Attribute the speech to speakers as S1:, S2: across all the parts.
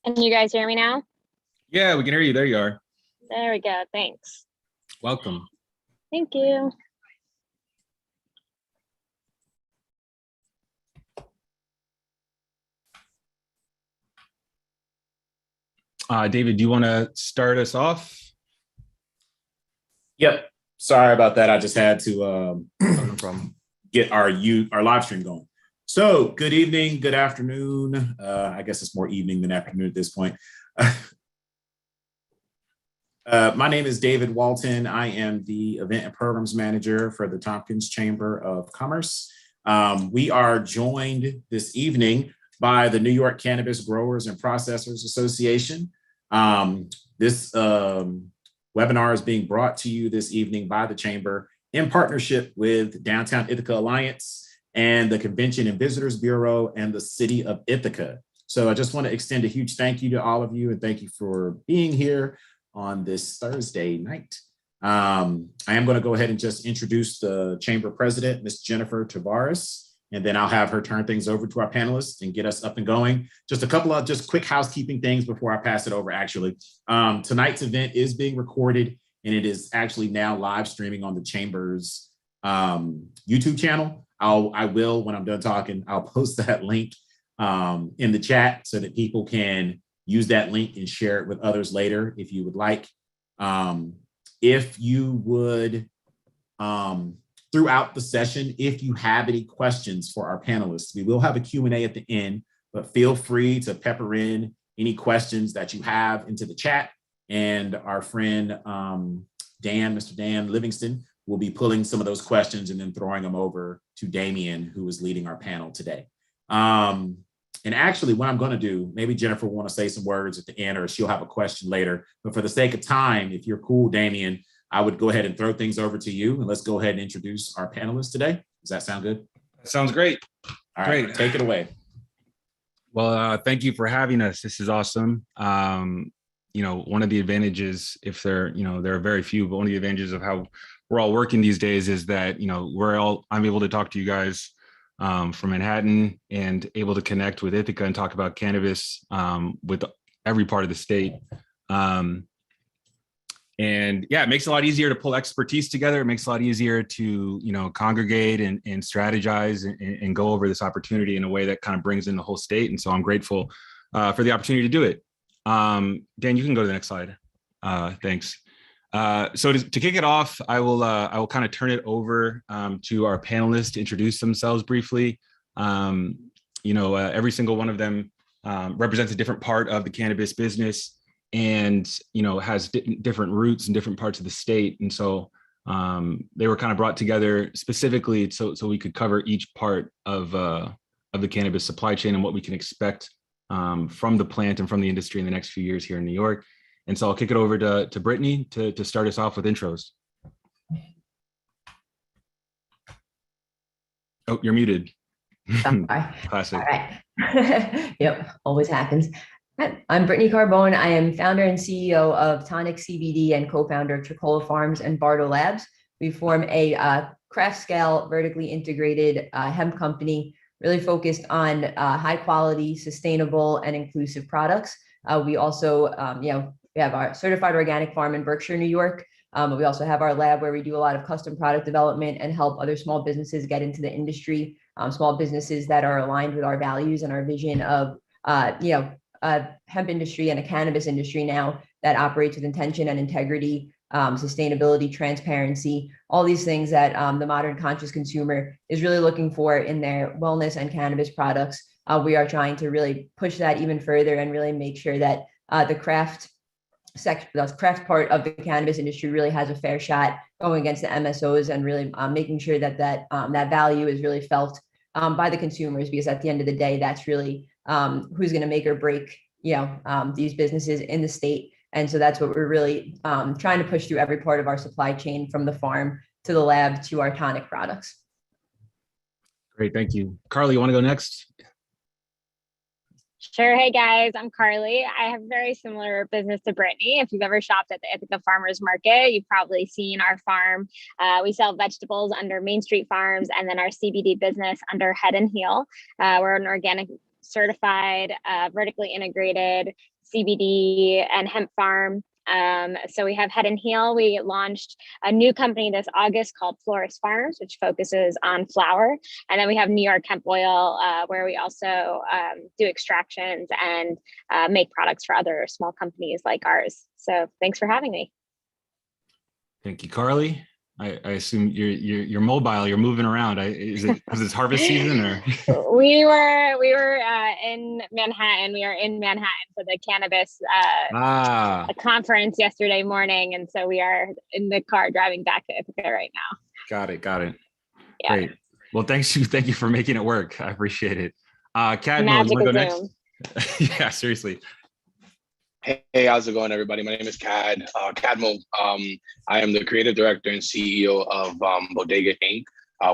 S1: Can you guys hear me now?
S2: Yeah, we can hear you. There you are.
S1: There we go. Thanks.
S2: Welcome.
S1: Thank you.
S2: David, do you want to start us off?
S3: Yep. Sorry about that. I just had to
S2: No problem.
S3: get our live stream going. So good evening, good afternoon. I guess it's more evening than afternoon at this point. My name is David Walton. I am the event and programs manager for the Tompkins Chamber of Commerce. We are joined this evening by the New York Cannabis Growers and Processors Association. This webinar is being brought to you this evening by the Chamber in partnership with Downtown Ithaca Alliance and the Convention and Visitors Bureau and the City of Ithaca. So I just want to extend a huge thank you to all of you and thank you for being here on this Thursday night. I am going to go ahead and just introduce the Chamber President, Ms. Jennifer Tavares, and then I'll have her turn things over to our panelists and get us up and going. Just a couple of just quick housekeeping things before I pass it over, actually. Tonight's event is being recorded and it is actually now live streaming on the Chamber's YouTube channel. I will, when I'm done talking, I'll post that link in the chat so that people can use that link and share it with others later if you would like. If you would, throughout the session, if you have any questions for our panelists, we will have a Q&A at the end, but feel free to pepper in any questions that you have into the chat. And our friend, Mr. Dan Livingston, will be pulling some of those questions and then throwing them over to Damien, who is leading our panel today. And actually, what I'm going to do, maybe Jennifer will want to say some words at the end, or she'll have a question later. But for the sake of time, if you're cool, Damien, I would go ahead and throw things over to you. And let's go ahead and introduce our panelists today. Does that sound good?
S2: That sounds great.
S3: All right,
S2: Great.
S3: take it away.
S2: Well, thank you for having us. This is awesome. One of the advantages, if there are very few, but one of the advantages of how we're all working these days is that, I'm able to talk to you guys from Manhattan and able to connect with Ithaca and talk about cannabis with every part of the state. And yeah, it makes it a lot easier to pull expertise together. It makes it a lot easier to, congregate and strategize and go over this opportunity in a way that kind of brings in the whole state. And so I'm grateful for the opportunity to do it. Dan, you can go to the next slide. Thanks. So to kick it off, I will kind of turn it over to our panelists to introduce themselves briefly. Every single one of them represents a different part of the cannabis business and, has different roots in different parts of the state. And so they were kind of brought together specifically so we could cover each part of the cannabis supply chain and what we can expect from the plant and from the industry in the next few years here in New York. And so I'll kick it over to Brittany to start us off with intros. Oh, you're muted. Classic.
S4: All right. Yep, always happens. I'm Brittany Carbone. I am founder and CEO of Tonic CBD and co-founder of Tricola Farms and Bardo Labs. We form a craft scale, vertically integrated hemp company, really focused on high quality, sustainable, and inclusive products. We also, we have our certified organic farm in Berkshire, New York. But we also have our lab where we do a lot of custom product development and help other small businesses get into the industry, small businesses that are aligned with our values and our vision of, hemp industry and a cannabis industry now that operates with intention and integrity, sustainability, transparency, all these things that the modern conscious consumer is really looking for in their wellness and cannabis products. We are trying to really push that even further and really make sure that the craft part of the cannabis industry really has a fair shot going against the MSOs and really making sure that that value is really felt by the consumers, because at the end of the day, that's really who's going to make or break these businesses in the state. And so that's what we're really trying to push through every part of our supply chain, from the farm to the lab to our tonic products.
S2: Great, thank you. Carly, you want to go next?
S1: Sure. Hey guys, I'm Carly. I have a very similar business to Brittany. If you've ever shopped at the Ithaca Farmers Market, you've probably seen our farm. We sell vegetables under Main Street Farms, and then our CBD business under Head and Heel. We're an organic certified, vertically integrated CBD and hemp farm. So we have Head and Heal. We launched a new company this August called Florist Farms, which focuses on flower. And then we have New York Hemp Oil, where we also do extractions and make products for other small companies like ours. So thanks for having me.
S2: Thank you, Carly. I assume you're mobile. You're moving around. Is it because it's harvest season, or?
S1: We were in Manhattan. We are in Manhattan for the Cannabis conference yesterday morning, and so we are in the car driving back to Ithaca right now.
S2: Got it.
S1: Yeah.
S2: Great. Well, thank you for making it work. I appreciate it. Cadmo, you want to go next? Yeah, seriously.
S5: Hey, how's it going, everybody? My name is Cadmo. I am the creative director and CEO of Bodega Inc.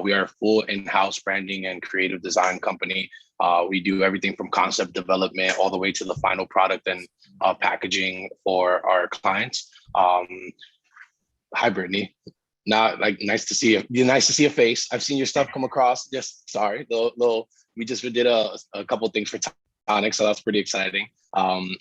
S5: We are a full in-house branding and creative design company. We do everything from concept development all the way to the final product and packaging for our clients. Hi, Brittany. Nice to see you. Nice to see your face. I've seen your stuff come across. Just sorry, we just did a couple of things for Tonic, so that's pretty exciting.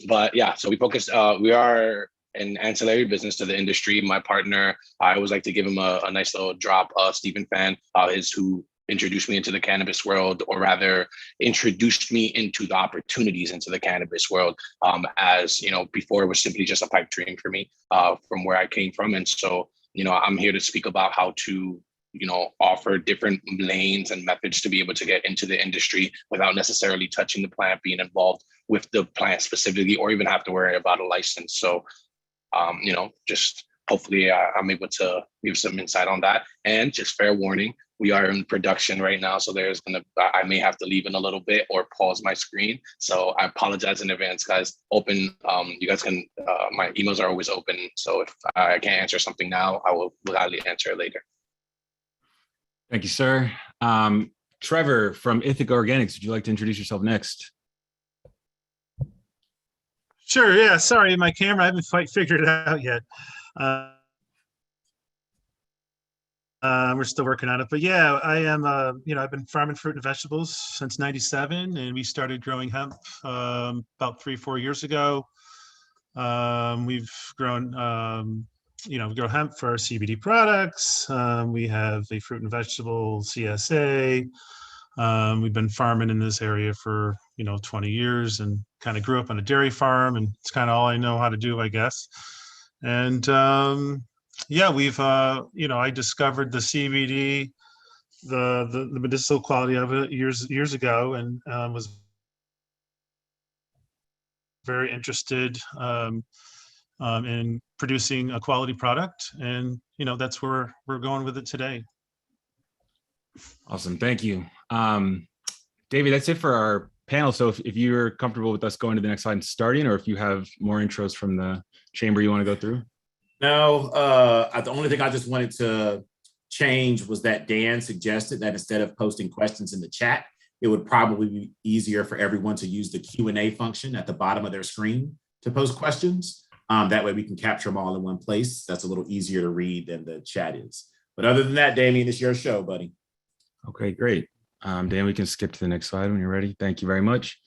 S5: But yeah, so we focus. We are an ancillary business to the industry. My partner, I always like to give him a nice little drop. Stephen Fan is who introduced me into the cannabis world, or rather introduced me into the opportunities into the cannabis world. As you know, before it was simply just a pipe dream for me from where I came from. And so, you know, I'm here to speak about how to, you know, offer different lanes and methods to be able to get into the industry without necessarily touching the plant, being involved with the plant specifically, or even have to worry about a license. So, you know, just hopefully I'm able to give some insight on that. And just fair warning, we are in production right now. So I may have to leave in a little bit or pause my screen. So I apologize in advance, guys. You guys can, my emails are always open. So if I can't answer something now, I will gladly answer it later.
S2: Thank you, sir. Trevor from Ithaca Organics, would you like to introduce yourself next?
S6: Sure, yeah, sorry, my camera, I haven't quite figured it out yet. We're still working on it, but yeah, I am, you know, I've been farming fruit and vegetables since '97, and we started growing hemp about 3-4 years ago. We've grown, you know, we grow hemp for our CBD products. We have a fruit and vegetable CSA. We've been farming in this area for, you know, 20 years, and kind of grew up on a dairy farm, and it's kind of all I know how to do, I guess. And yeah, we've, you know, I discovered the CBD, the medicinal quality of it years ago, and was very interested in producing a quality product. And, you know, that's where we're going with it today.
S2: Awesome. Thank you. David, that's it for our panel. So if you're comfortable with us going to the next slide and starting, or if you have more intros from the chamber you want to go through.
S3: No, the only thing I just wanted to change was that Dan suggested that instead of posting questions in the chat, it would probably be easier for everyone to use the Q&A function at the bottom of their screen to post questions. That way we can capture them all in one place. That's a little easier to read than the chat is. But other than that, Damien, it's your show, buddy.
S2: Okay, great. Dan, we can skip to the next slide when you're ready. Thank you very much.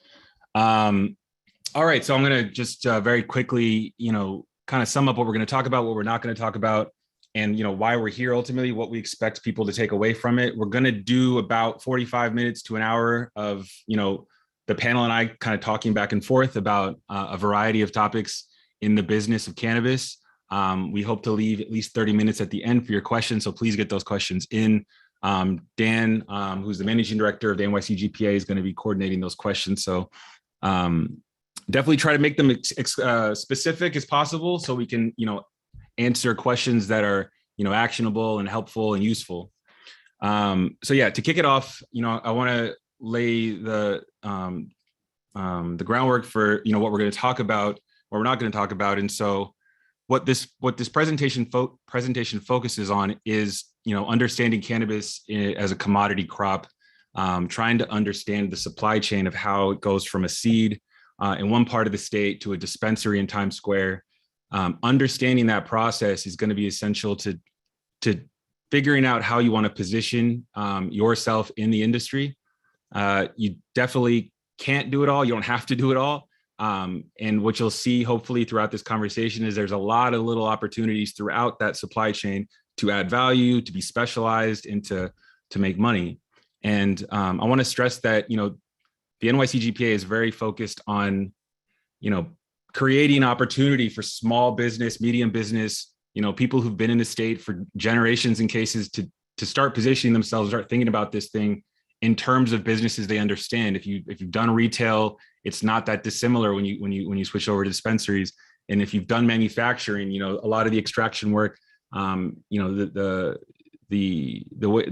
S2: All right, so I'm going to just very quickly, you know, kind of sum up what we're going to talk about, what we're not going to talk about, and, you know, why we're here ultimately, what we expect people to take away from it. We're going to do about 45 minutes to an hour of, you know, the panel and I kind of talking back and forth about a variety of topics in the business of cannabis. We hope to leave at least 30 minutes at the end for your questions, so please get those questions in. Dan, who's the managing director of the NYC GPA, is going to be coordinating those questions. So definitely try to make them specific as possible, so we can, you know, answer questions that are, you know, actionable and helpful and useful. So yeah, to kick it off, you know, I want to lay the groundwork for, you know, what we're going to talk about, what we're not going to talk about. And so what this presentation focuses on is, you know, understanding cannabis as a commodity crop, trying to understand the supply chain of how it goes from a seed in one part of the state to a dispensary in Times Square. Understanding that process is going to be essential to figuring out how you want to position yourself in the industry. You definitely can't do it all. You don't have to do it all. And what you'll see hopefully throughout this conversation is there's a lot of little opportunities throughout that supply chain to add value, to be specialized, and to make money. And I want to stress that, you know, the NYC GPA is very focused on, you know, creating opportunity for small business, medium business, you know, people who've been in the state for generations in cases to start positioning themselves, start thinking about this thing in terms of businesses they understand. If you've done retail, it's not that dissimilar when you switch over to dispensaries. And if you've done manufacturing, you know, a lot of the extraction work, you know, the way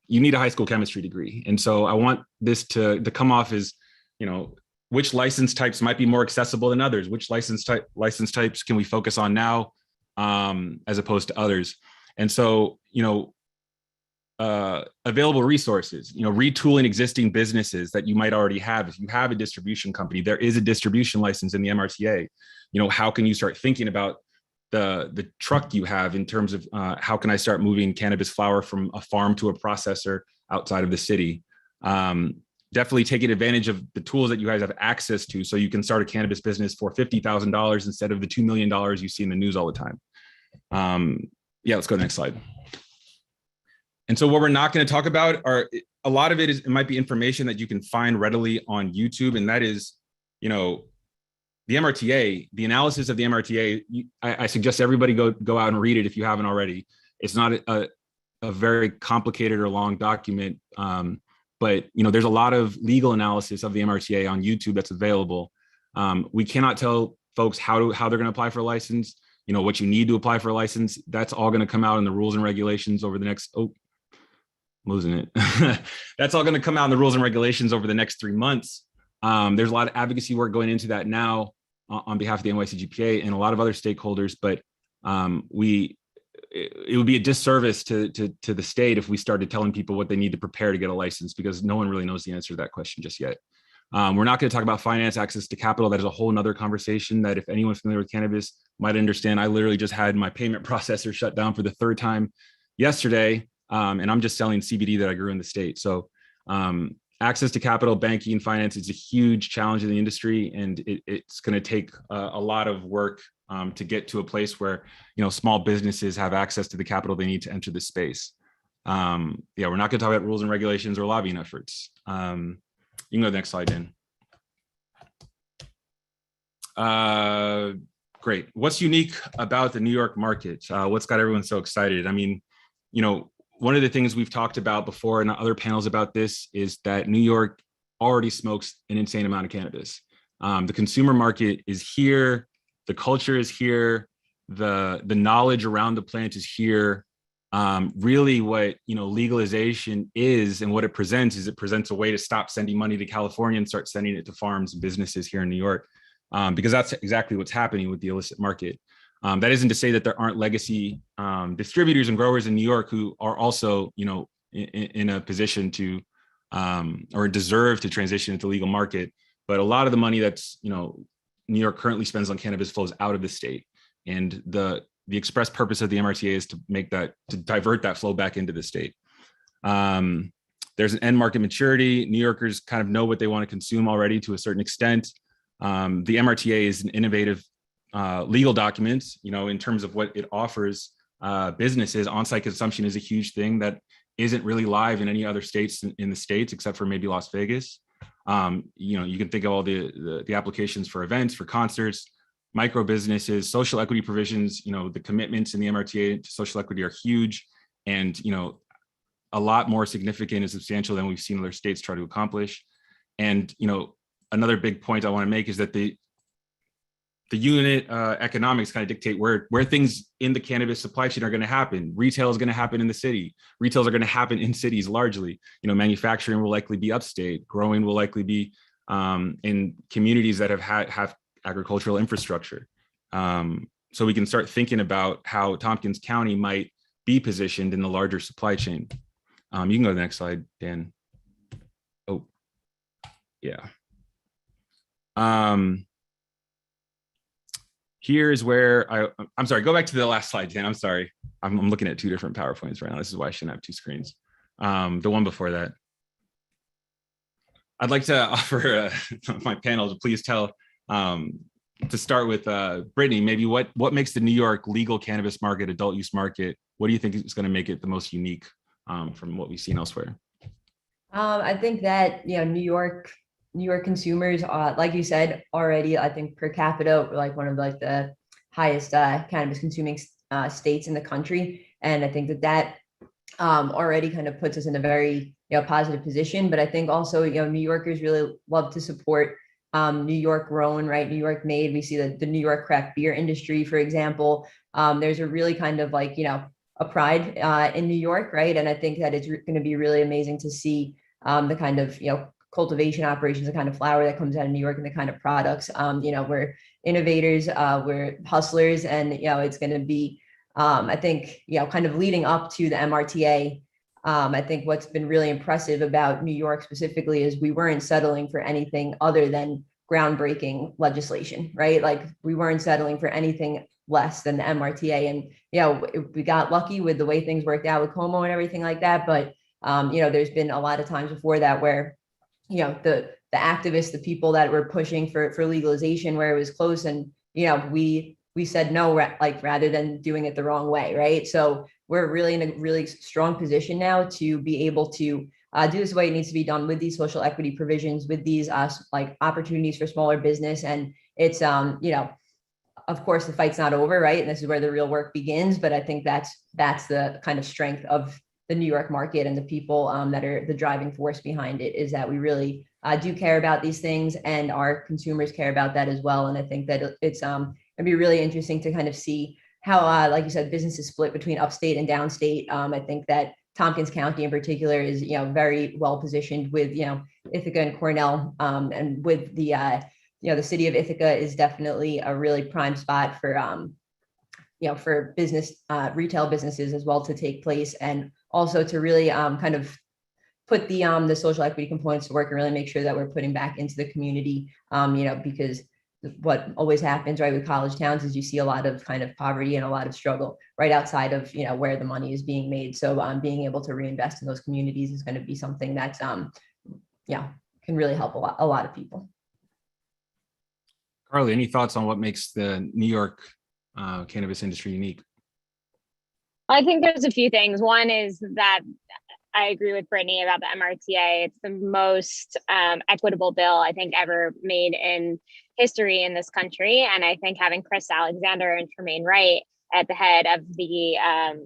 S2: you need a high school chemistry degree. And so I want this to come off as, you know, which license types might be more accessible than others, which license types can we focus on now, as opposed to others. And so, you know, available resources, you know, retooling existing businesses that you might already have. If you have a distribution company, there is a distribution license in the MRTA. You know, how can you start thinking about the truck you have in terms of how can I start moving cannabis flower from a farm to a processor outside of the city? Definitely taking advantage of the tools that you guys have access to so you can start a cannabis business for $50,000 instead of the $2 million you see in the news all the time. Yeah, let's go to the next slide. And so what we're not going to talk about are, a lot of it might be information that you can find readily on YouTube. And that is, you know, the MRTA, the analysis of the MRTA, I suggest everybody go out and read it if you haven't already. It's not a very complicated or long document, but you know, there's a lot of legal analysis of the MRTA on YouTube that's available. We cannot tell folks how they're going to apply for a license, you know, what you need to apply for a license. That's all going to come out in the rules and regulations over the next, I'm losing it. That's all going to come out in the rules and regulations over the next 3 months. There's a lot of advocacy work going into that now on behalf of the NYC GPA and a lot of other stakeholders, but it would be a disservice to the state if we started telling people what they need to prepare to get a license, because no one really knows the answer to that question just yet. We're not going to talk about finance, access to capital. That is a whole nother conversation that if anyone's familiar with cannabis might understand. I literally just had my payment processor shut down for the 3rd time yesterday, and I'm just selling CBD that I grew in the state. So access to capital, banking, finance is a huge challenge in the industry, and it's going to take a lot of work to get to a place where, you know, small businesses have access to the capital they need to enter the space. Yeah, we're not going to talk about rules and regulations or lobbying efforts. You can go to the next slide, Dan. Great. What's unique about the New York market? What's got everyone so excited? I mean, you know, one of the things we've talked about before in other panels about this is that New York already smokes an insane amount of cannabis. The consumer market is here. The culture is here. The knowledge around the plant is here. Really what, you know, legalization is and what it presents is it presents a way to stop sending money to California and start sending it to farms and businesses here in New York, because that's exactly what's happening with the illicit market. That isn't to say that there aren't legacy distributors and growers in New York who are also, you know, in a position to or deserve to transition into the legal market. But a lot of the money that's, you know, New York currently spends on cannabis flows out of the state. And the express purpose of the MRTA is to divert that flow back into the state. There's an end market maturity. New Yorkers kind of know what they want to consume already to a certain extent. The MRTA is an innovative legal document, you know, in terms of what it offers businesses. On-site consumption is a huge thing that isn't really live in any other states in the States, except for maybe Las Vegas. You know, you can think of all the applications for events, for concerts, micro businesses, social equity provisions. You know, the commitments in the MRTA to social equity are huge, and, you know, a lot more significant and substantial than we've seen other states try to accomplish. And, you know, another big point I want to make is that the unit economics kind of dictate where things in the cannabis supply chain are going to happen. Retail is going to happen in the city. Retails are going to happen in cities largely. You know, manufacturing will likely be upstate. Growing will likely be in communities that have agricultural infrastructure. So we can start thinking about how Tompkins County might be positioned in the larger supply chain. You can go to the next slide, Dan. Oh, yeah. Here's where I'm sorry, go back to the last slide, Dan. I'm sorry. I'm looking at 2 different PowerPoints right now. This is why I shouldn't have 2 screens. The one before that. I'd like to offer my panel to please tell, to start with Brittany, maybe what makes the New York legal cannabis market, adult use market, what do you think is going to make it the most unique from what we've seen elsewhere?
S4: I think that, New York consumers, like you said already, I think per capita, we're like one of like the highest cannabis consuming states in the country. And I think that already kind of puts us in a very, positive position. But I think also, New Yorkers really love to support New York grown, right? New York made. We see the New York craft beer industry, for example. There's a really kind of like, a pride in New York, right? And I think that it's going to be really amazing to see the kind of, cultivation operations, the kind of flower that comes out of New York and the kind of products. We're innovators, we're hustlers, and, it's going to be, I think, kind of leading up to the MRTA. I think what's been really impressive about New York specifically is we weren't settling for anything other than groundbreaking legislation, right? Like we weren't settling for anything less than the MRTA. And, we got lucky with the way things worked out with Como and everything like that. But, there's been a lot of times before that where, the activists, the people that were pushing for legalization where it was close, and, we said no, like rather than doing it the wrong way, right? So we're really in a really strong position now to be able to do this the way it needs to be done with these social equity provisions, with these like opportunities for smaller business. And it's, of course, the fight's not over, right? And this is where the real work begins. But I think that's the kind of strength of the New York market and the people that are the driving force behind it, is that we really do care about these things, and our consumers care about that as well. And I think that it's it'd be really interesting to kind of see how, like you said, businesses split between upstate and downstate. I think that Tompkins County in particular is, very well positioned with, Ithaca and Cornell, and with the, the city of Ithaca is definitely a really prime spot for, for business, retail businesses as well to take place, and also to really kind of put the social equity components to work and really make sure that we're putting back into the community, because what always happens, right, with college towns is you see a lot of kind of poverty and a lot of struggle right outside of, where the money is being made. So being able to reinvest in those communities is going to be something that's, can really help a lot of people.
S2: Carly, any thoughts on what makes the New York cannabis industry unique?
S1: I think there's a few things. One is that I agree with Brittany about the MRTA. It's the most equitable bill I think ever made in history in this country. And I think having Chris Alexander and Tremaine Wright at the head of the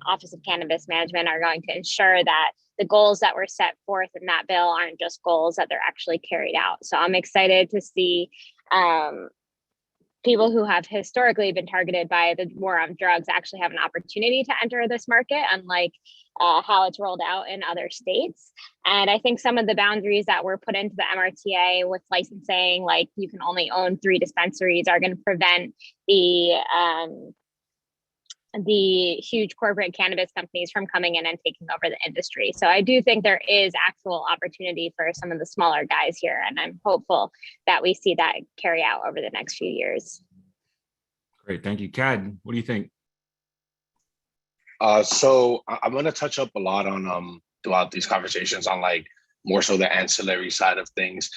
S1: Office of Cannabis Management are going to ensure that the goals that were set forth in that bill aren't just goals, that they're actually carried out. So I'm excited to see people who have historically been targeted by the war on drugs actually have an opportunity to enter this market, unlike how it's rolled out in other states. And I think some of the boundaries that were put into the MRTA with licensing, like you can only own 3 dispensaries, are going to prevent the huge corporate cannabis companies from coming in and taking over the industry. So I do think there is actual opportunity for some of the smaller guys here, and I'm hopeful that we see that carry out over the next few years.
S2: Great, thank you. Cad, what do you think?
S5: So I'm going to touch up a lot on throughout these conversations on like more so the ancillary side of things.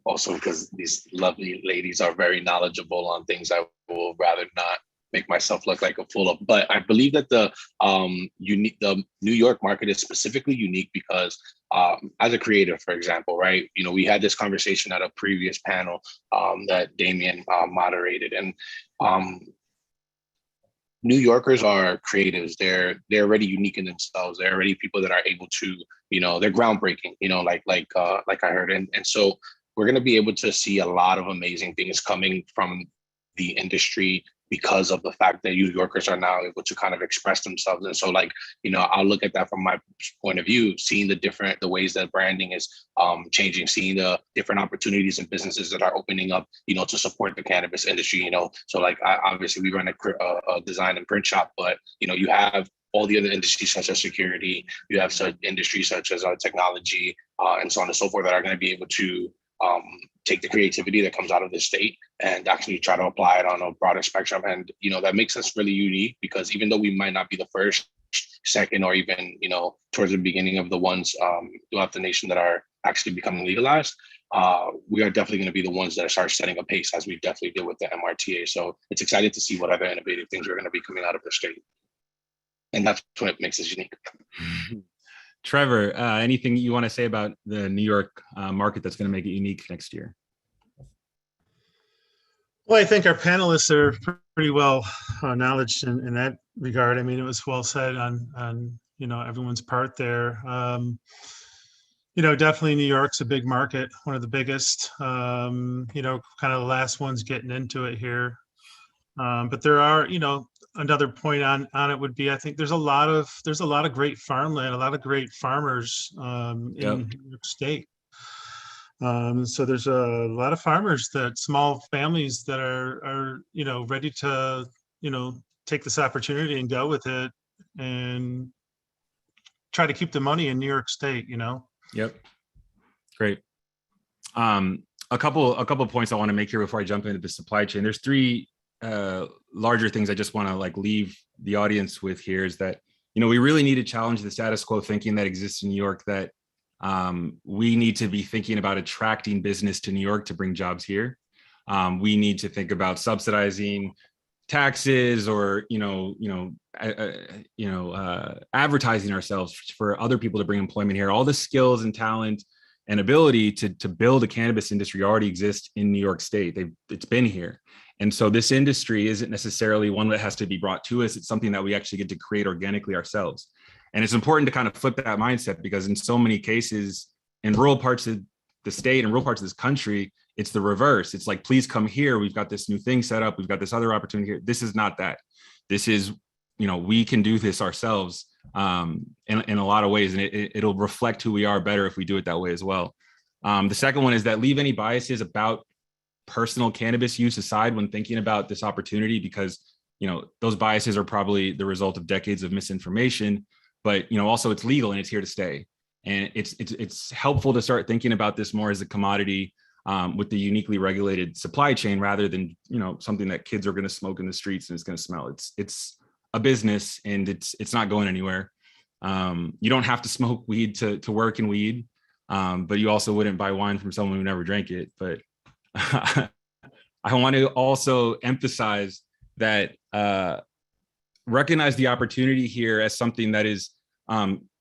S5: Also because these lovely ladies are very knowledgeable on things I will rather not make myself look like a fool of. But I believe that the New York market is specifically unique because as a creative, for example, right, we had this conversation at a previous panel that Damien moderated, and New Yorkers are creatives. They're already unique in themselves. They're already people that are able to, they're groundbreaking, like I heard. And so we're going to be able to see a lot of amazing things coming from the industry because of the fact that New Yorkers are now able to kind of express themselves. And so I'll look at that from my point of view, seeing the ways that branding is changing, seeing the different opportunities and businesses that are opening up, to support the cannabis industry, So obviously we run a design and print shop, but, you have all the other industries such as security, you have such industries such as technology and so on and so forth that are going to be able to take the creativity that comes out of the state and actually try to apply it on a broader spectrum. And, that makes us really unique because even though we might not be the first second, or even, towards the beginning of the ones throughout the nation that are actually becoming legalized, we are definitely going to be the ones that start setting a pace, as we definitely did with the MRTA. So it's exciting to see what other innovative things are going to be coming out of the state. And that's what makes us unique.
S2: Trevor, anything you want to say about the New York market that's going to make it unique next year?
S6: Well, I think our panelists are pretty well knowledged in that regard. I mean, it was well said on everyone's part there. Definitely New York's a big market, one of the biggest. Kind of the last ones getting into it here. But there are, another point on it would be, I think there's a lot of great farmland, a lot of great farmers in New York State. So there's a lot of farmers, small families that are ready to take this opportunity and go with it and try to keep the money in New York State.
S2: Yep. Great. A couple of points I want to make here before I jump into the supply chain. There's three larger things I just want to leave the audience with here, is that we really need to challenge the status quo thinking that exists in New York, that we need to be thinking about attracting business to New York to bring jobs here. We need to think about subsidizing taxes or advertising ourselves for other people to bring employment here. All the skills and talent and ability to build a cannabis industry already exist in New York State. It's been here. And so this industry isn't necessarily one that has to be brought to us. It's something that we actually get to create organically ourselves. And it's important to kind of flip that mindset, because in so many cases in rural parts of the state and rural parts of this country, it's the reverse. It's like, please come here. We've got this new thing set up. We've got this other opportunity here. This is not that. This is, we can do this ourselves in a lot of ways. And it'll reflect who we are better if we do it that way as well. The second one is that leave any biases about personal cannabis use aside when thinking about this opportunity, because, those biases are probably the result of decades of misinformation, but, also it's legal and it's here to stay. And it's helpful to start thinking about this more as a commodity with the uniquely regulated supply chain, rather than, something that kids are going to smoke in the streets and it's going to smell. It's a business, and it's not going anywhere. You don't have to smoke weed to work in weed, but you also wouldn't buy wine from someone who never drank it. But I want to also emphasize that recognize the opportunity here as something that is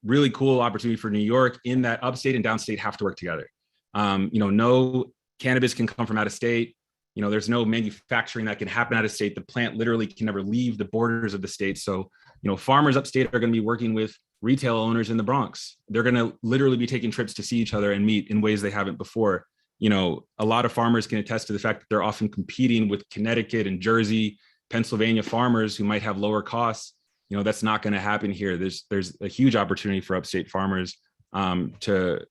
S2: really cool opportunity for New York, in that upstate and downstate have to work together. No cannabis can come from out of state. There's no manufacturing that can happen out of state. The plant literally can never leave the borders of the state. So, farmers upstate are going to be working with retail owners in the Bronx. They're going to literally be taking trips to see each other and meet in ways they haven't before. A lot of farmers can attest to the fact that they're often competing with Connecticut and Jersey, Pennsylvania farmers who might have lower costs. That's not going to happen here. There's a huge opportunity for upstate farmers to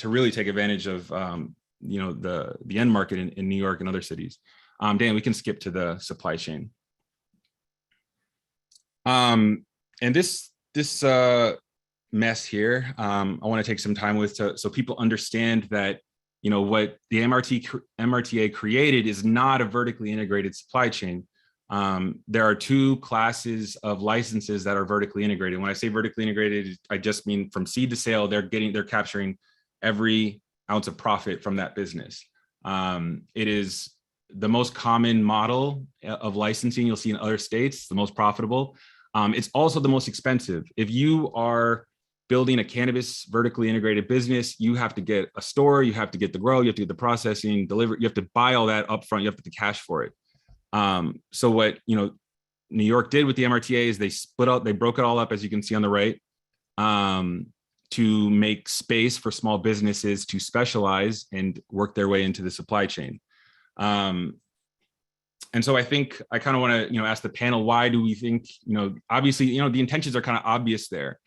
S2: really take advantage of the end market in New York and other cities. Dan, we can skip to the supply chain. And this mess here, I want to take some time with so people understand that what the MRTA created is not a vertically integrated supply chain. There are two classes of licenses that are vertically integrated. When I say vertically integrated, I just mean from seed to sale, they're capturing every ounce of profit from that business. It is the most common model of licensing you'll see in other states, the most profitable. It's also the most expensive. If you are building a cannabis vertically integrated business, you have to get a store, you have to get the grow, you have to get the processing, deliver, you have to buy all that upfront, you have to cash for it. So what New York did with the MRTA is they broke it all up, as you can see on the right, to make space for small businesses to specialize and work their way into the supply chain. And so I think I kind of want to ask the panel, why do we think obviously the intentions are kind of obvious there.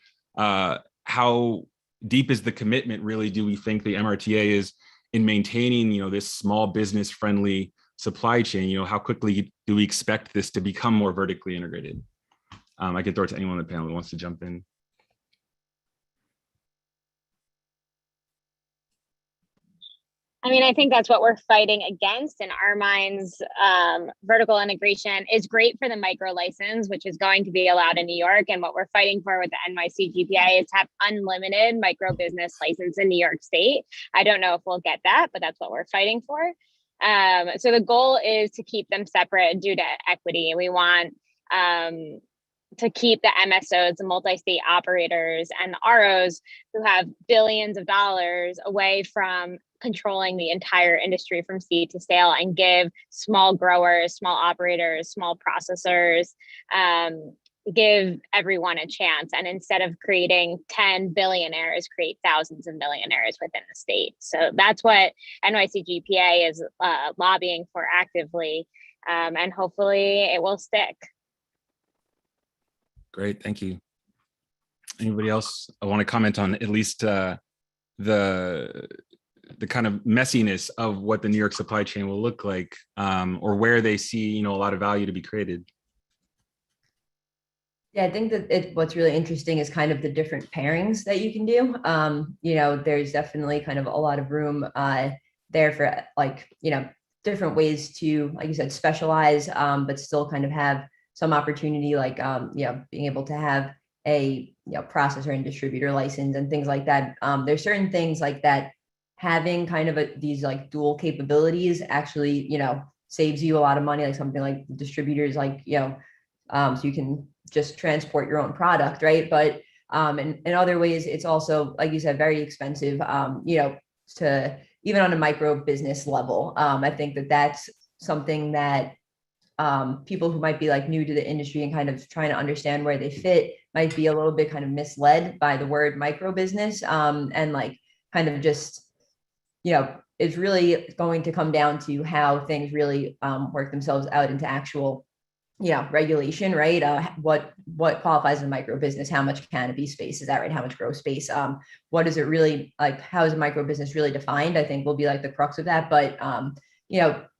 S2: How deep is the commitment really do we think the MRTA is in maintaining this small business friendly supply chain? How quickly do we expect this to become more vertically integrated? I can throw it to anyone on the panel who wants to jump in.
S1: I mean, I think that's what we're fighting against in our minds. Vertical integration is great for the micro license, which is going to be allowed in New York. And what we're fighting for with the NYC GPA is to have unlimited micro business license in New York State. I don't know if we'll get that, but that's what we're fighting for. So the goal is to keep them separate due to equity. We want to keep the MSOs, the multi-state operators, and the ROs who have billions of dollars away from controlling the entire industry from seed to sale, and give small growers, small operators, small processors, give everyone a chance. And instead of creating 10 billionaires, create thousands of millionaires within the state. So that's what NYC GPA is lobbying for actively, and hopefully it will stick.
S2: Great, thank you. Anybody else? I want to comment on at least the kind of messiness of what the New York supply chain will look like, or where they see, a lot of value to be created.
S4: Yeah, I think that what's really interesting is kind of the different pairings that you can do. There's definitely kind of a lot of room there for different ways to, like you said, specialize, but still kind of have some opportunity, being able to have a processor and distributor license and things like that. There's certain things like that, having kind of these like dual capabilities actually, saves you a lot of money, like something like distributors, so you can just transport your own product, right? But in other ways, it's also, like you said, very expensive, to even on a micro business level. I think that that's something that people who might be like new to the industry and kind of trying to understand where they fit might be a little bit kind of misled by the word micro business, and like kind of just, it's really going to come down to how things really work themselves out into actual regulation, right? What qualifies as a micro business? How much canopy space is that, right? How much grow space? What is it really like? How is a micro business really defined? I think will be like the crux of that. But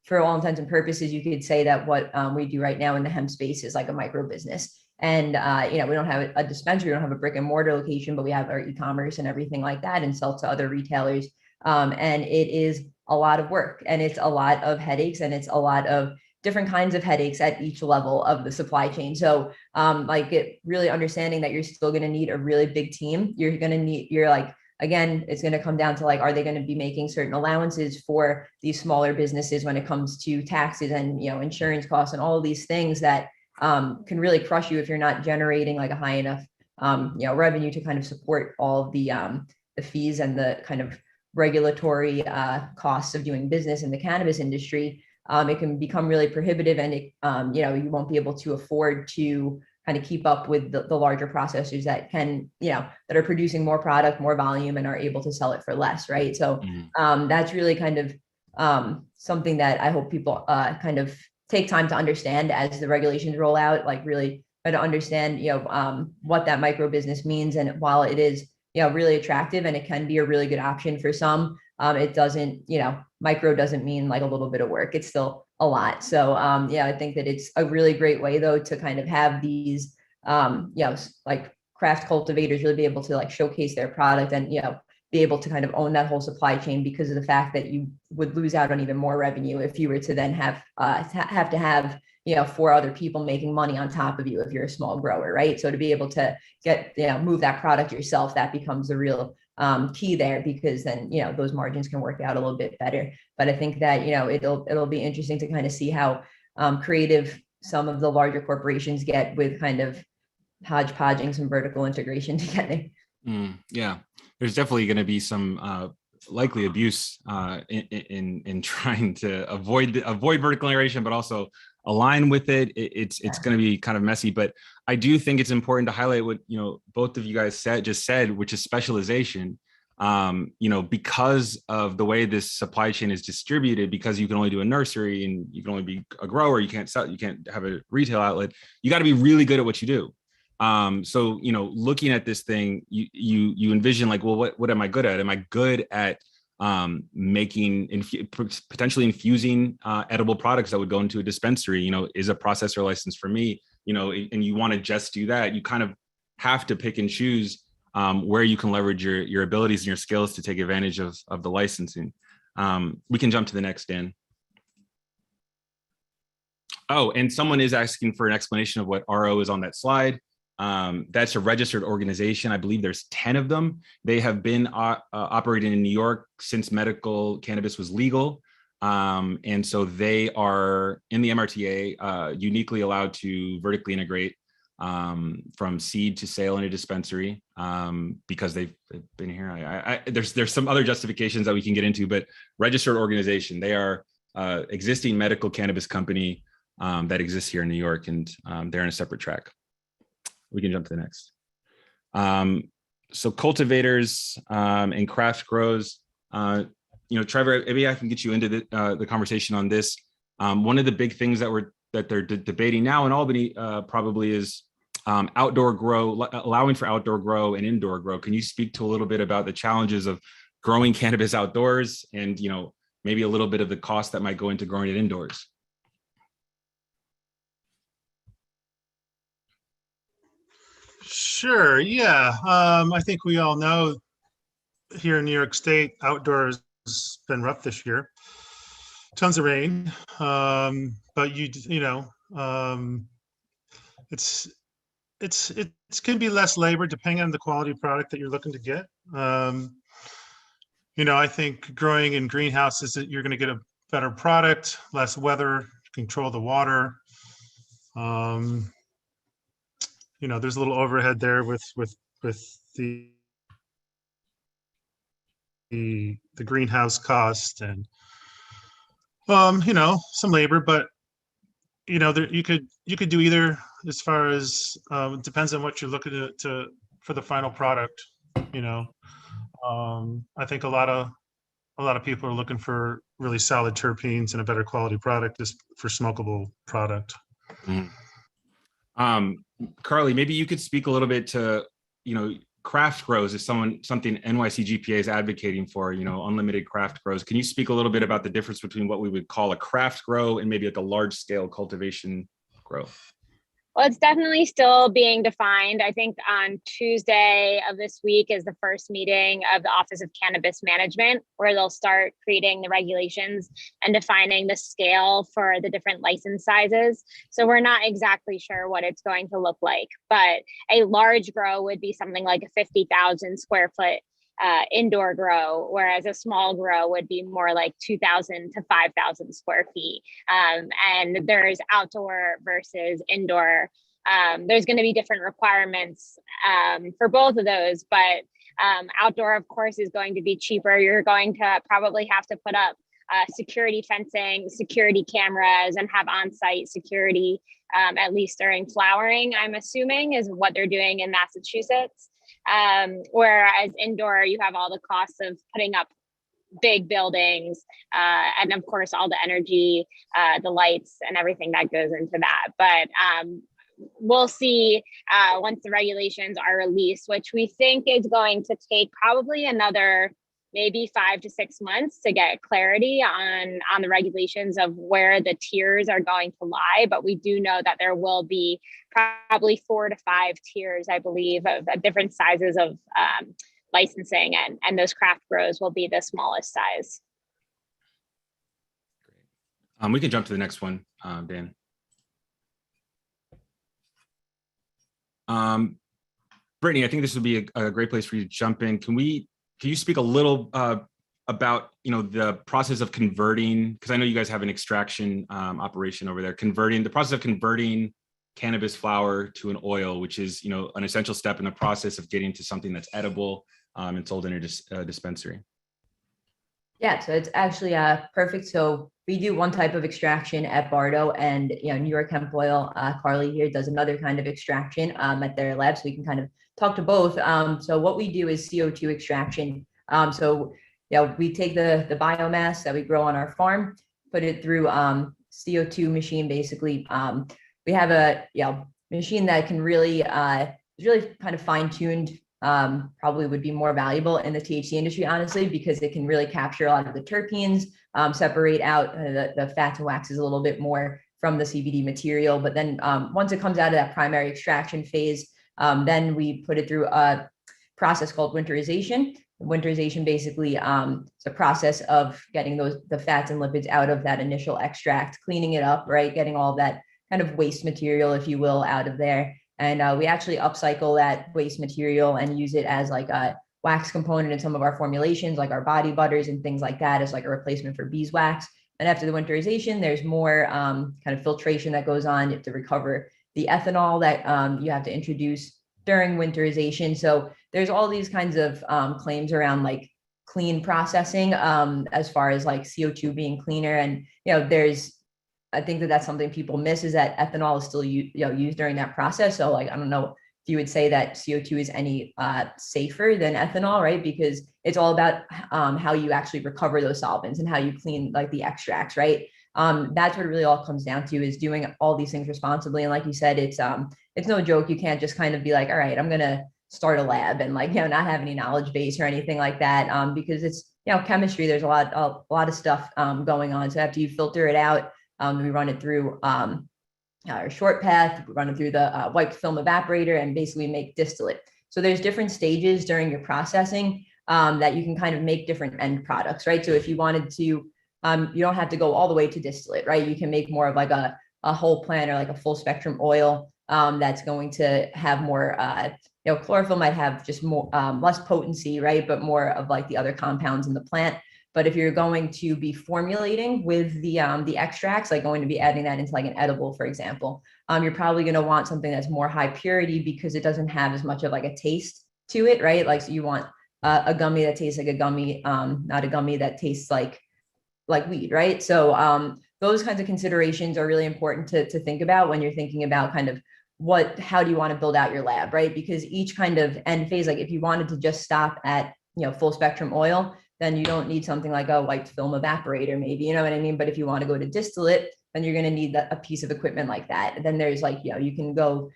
S4: for all intents and purposes, you could say that what we do right now in the hemp space is like a micro business. And we don't have a dispensary, we don't have a brick and mortar location, but we have our e-commerce and everything like that, and sell to other retailers. And it is a lot of work, and it's a lot of headaches, and it's a lot of different kinds of headaches at each level of the supply chain. So really understanding that you're still going to need a really big team. Again, it's going to come down to like, are they going to be making certain allowances for these smaller businesses when it comes to taxes and, insurance costs and all of these things that can really crush you if you're not generating like a high enough, revenue to kind of support all of the fees and the kind of regulatory costs of doing business in the cannabis industry. It can become really prohibitive, and you won't be able to afford to kind of keep up with the larger processors that can, that are producing more product, more volume, and are able to sell it for less, right? So that's really kind of something that I hope people kind of take time to understand as the regulations roll out, like really try to understand, what that micro business means. And while it is, really attractive and it can be a really good option for some, it doesn't, micro doesn't mean like a little bit of work. It's still a lot. So I think that it's a really great way though to kind of have these, like craft cultivators really be able to like showcase their product and, be able to kind of own that whole supply chain, because of the fact that you would lose out on even more revenue if you were to then have to have 4 other people making money on top of you if you're a small grower, right? So to be able to get, move that product yourself, that becomes the real key there, because then, those margins can work out a little bit better. But I think that, it'll be interesting to kind of see how creative some of the larger corporations get with kind of hodgepodging some vertical integration together.
S2: Yeah, there's definitely going to be some likely abuse in trying to avoid vertical integration, but also align with it. It's going to be kind of messy, but I do think it's important to highlight what both of you guys just said, which is specialization. Because of the way this supply chain is distributed, because you can only do a nursery and you can only be a grower, you can't sell, you can't have a retail outlet. You got to be really good at what you do. So looking at this thing, you envision like, well, what am I good at? Am I good at making potentially infusing edible products that would go into a dispensary? Is a processor license for me? And you want to just do that, you kind of have to pick and choose where you can leverage your abilities and your skills to take advantage of the licensing. We can jump to the next, Dan. Oh, and someone is asking for an explanation of what RO is on that slide. That's a registered organization. I believe there's 10 of them. They have been operating in New York since medical cannabis was legal. And so they are in the MRTA, uniquely allowed to vertically integrate from seed to sale in a dispensary, because they've been here. There's some other justifications that we can get into, but registered organization. They are existing medical cannabis company that exists here in New York, and they're in a separate track. We can jump to the next. So cultivators and craft grows. Trevor, maybe I can get you into the conversation on this. One of the big things that they're debating now in Albany probably is outdoor grow, allowing for outdoor grow and indoor grow. Can you speak to a little bit about the challenges of growing cannabis outdoors, and maybe a little bit of the cost that might go into growing it indoors?
S6: Sure. Yeah. I think we all know here in New York State, outdoors has been rough this year. Tons of rain. But it can be less labor depending on the quality of product that you're looking to get. I think growing in greenhouses, you're going to get a better product, less weather, control the water. There's a little overhead there with the greenhouse cost and some labor, but you could do either, as far as it depends on what you're looking to for the final product. I think a lot of people are looking for really solid terpenes and a better quality product just for smokable product.
S2: Mm. Carly, maybe you could speak a little bit to, craft grows is something NYC GPA is advocating for, unlimited craft grows. Can you speak a little bit about the difference between what we would call a craft grow and maybe like a large scale cultivation grow?
S1: Well, it's definitely still being defined. I think on Tuesday of this week is the first meeting of the Office of Cannabis Management, where they'll start creating the regulations and defining the scale for the different license sizes. So we're not exactly sure what it's going to look like, but a large grow would be something like a 50,000 square foot indoor grow, whereas a small grow would be more like 2,000 to 5,000 square feet. And there's outdoor versus indoor. There's going to be different requirements for both of those, but outdoor, of course, is going to be cheaper. You're going to probably have to put up security fencing, security cameras, and have on-site security, at least during flowering, I'm assuming, is what they're doing in Massachusetts. Whereas indoor, you have all the costs of putting up big buildings, and of course, all the energy, the lights, and everything that goes into that. But we'll see once the regulations are released, which we think is going to take probably another maybe 5 to 6 months to get clarity on the regulations of where the tiers are going to lie. But we do know that there will be probably 4 to 5 tiers, I believe, of different sizes of licensing, and those craft grows will be the smallest size.
S2: Great. We can jump to the next one, Dan. Brittany, I think this would be a great place for you to jump in. Can you speak a little about the process of converting, because I know you guys have an extraction operation over there, the process of converting cannabis flower to an oil, which is an essential step in the process of getting to something that's edible and sold in a dispensary.
S4: Yeah, so it's actually perfect. So we do one type of extraction at Bardo, and New York Hemp Oil, Carly here does another kind of extraction at their lab, so we can kind of talk to both. So what we do is CO2 extraction. So we take the biomass that we grow on our farm, put it through CO2 machine. Basically, we have a machine that can really is really kind of fine-tuned. Probably would be more valuable in the THC industry, honestly, because it can really capture a lot of the terpenes, separate out the fat to waxes a little bit more from the CBD material. But then once it comes out of that primary extraction phase, then we put it through a process called winterization. Winterization basically it's a process of getting the fats and lipids out of that initial extract, cleaning it up, right? Getting all that kind of waste material, if you will, out of there. And we actually upcycle that waste material and use it as like a wax component in some of our formulations, like our body butters and things like that, as like a replacement for beeswax. And after the winterization, there's more kind of filtration that goes on to recover the ethanol that you have to introduce during winterization. So there's all these kinds of claims around like clean processing as far as like CO2 being cleaner. And, I think that that's something people miss, is that ethanol is still used during that process. So like, I don't know if you would say that CO2 is any safer than ethanol, right? Because it's all about how you actually recover those solvents and how you clean like the extracts, right? That's what it really all comes down to, is doing all these things responsibly. And like you said, it's no joke. You can't just kind of be like, all right, I'm going to start a lab and like, not have any knowledge base or anything like that, because it's, chemistry, there's a lot of stuff going on. So after you filter it out, we run it through our short path, we run it through the wiped film evaporator, and basically make distillate. So there's different stages during your processing that you can kind of make different end products, right? So if you wanted to, you don't have to go all the way to distillate, right? You can make more of like a whole plant or like a full spectrum oil that's going to have more, chlorophyll might have just more, less potency, right? But more of like the other compounds in the plant. But if you're going to be formulating with the extracts, like going to be adding that into like an edible, for example, you're probably going to want something that's more high purity, because it doesn't have as much of like a taste to it, right? Like, so you want a gummy that tastes like a gummy, not a gummy that tastes like weed, right? So those kinds of considerations are really important to think about when you're thinking about kind of how do you want to build out your lab, right? Because each kind of end phase, like if you wanted to just stop at, full spectrum oil, then you don't need something like a wiped film evaporator, maybe, you know what I mean? But if you want to go to distillate, then you're going to need a piece of equipment like that. And then there's like, you can go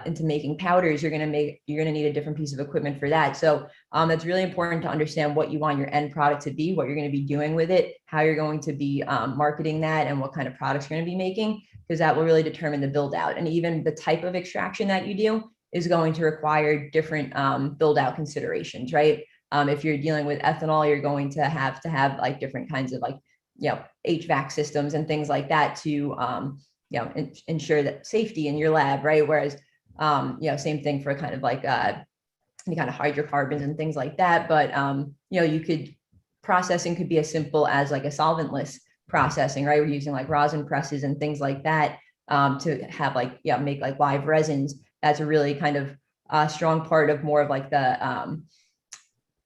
S4: into making powders. You're going to need a different piece of equipment for that. So that's really important to understand what you want your end product to be, what you're going to be doing with it, how you're going to be marketing that, and what kind of products you're going to be making, because that will really determine the build out. And even the type of extraction that you do is going to require different build out considerations, right? If you're dealing with ethanol, you're going to have like different kinds of like, HVAC systems and things like that to, ensure that safety in your lab, right? Whereas, same thing for kind of like any kind of hydrocarbons and things like that. But, processing could be as simple as like a solventless processing, right? We're using like rosin presses and things like that to have like, make like live resins. That's a really kind of strong part of more of like the,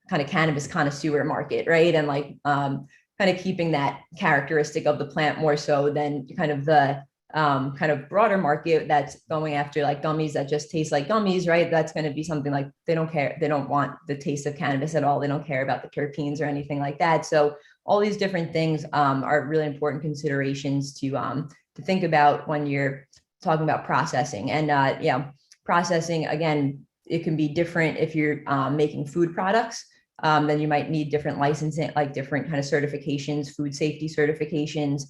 S4: kind of cannabis connoisseur market, right? And like kind of keeping that characteristic of the plant more so than kind of the kind of broader market that's going after like gummies that just taste like gummies, right? That's going to be something like they don't care. They don't want the taste of cannabis at all. They don't care about the terpenes or anything like that. So all these different things are really important considerations to think about when you're talking about processing. And processing, again, it can be different if you're making food products. Then you might need different licensing, like different kind of certifications, food safety certifications,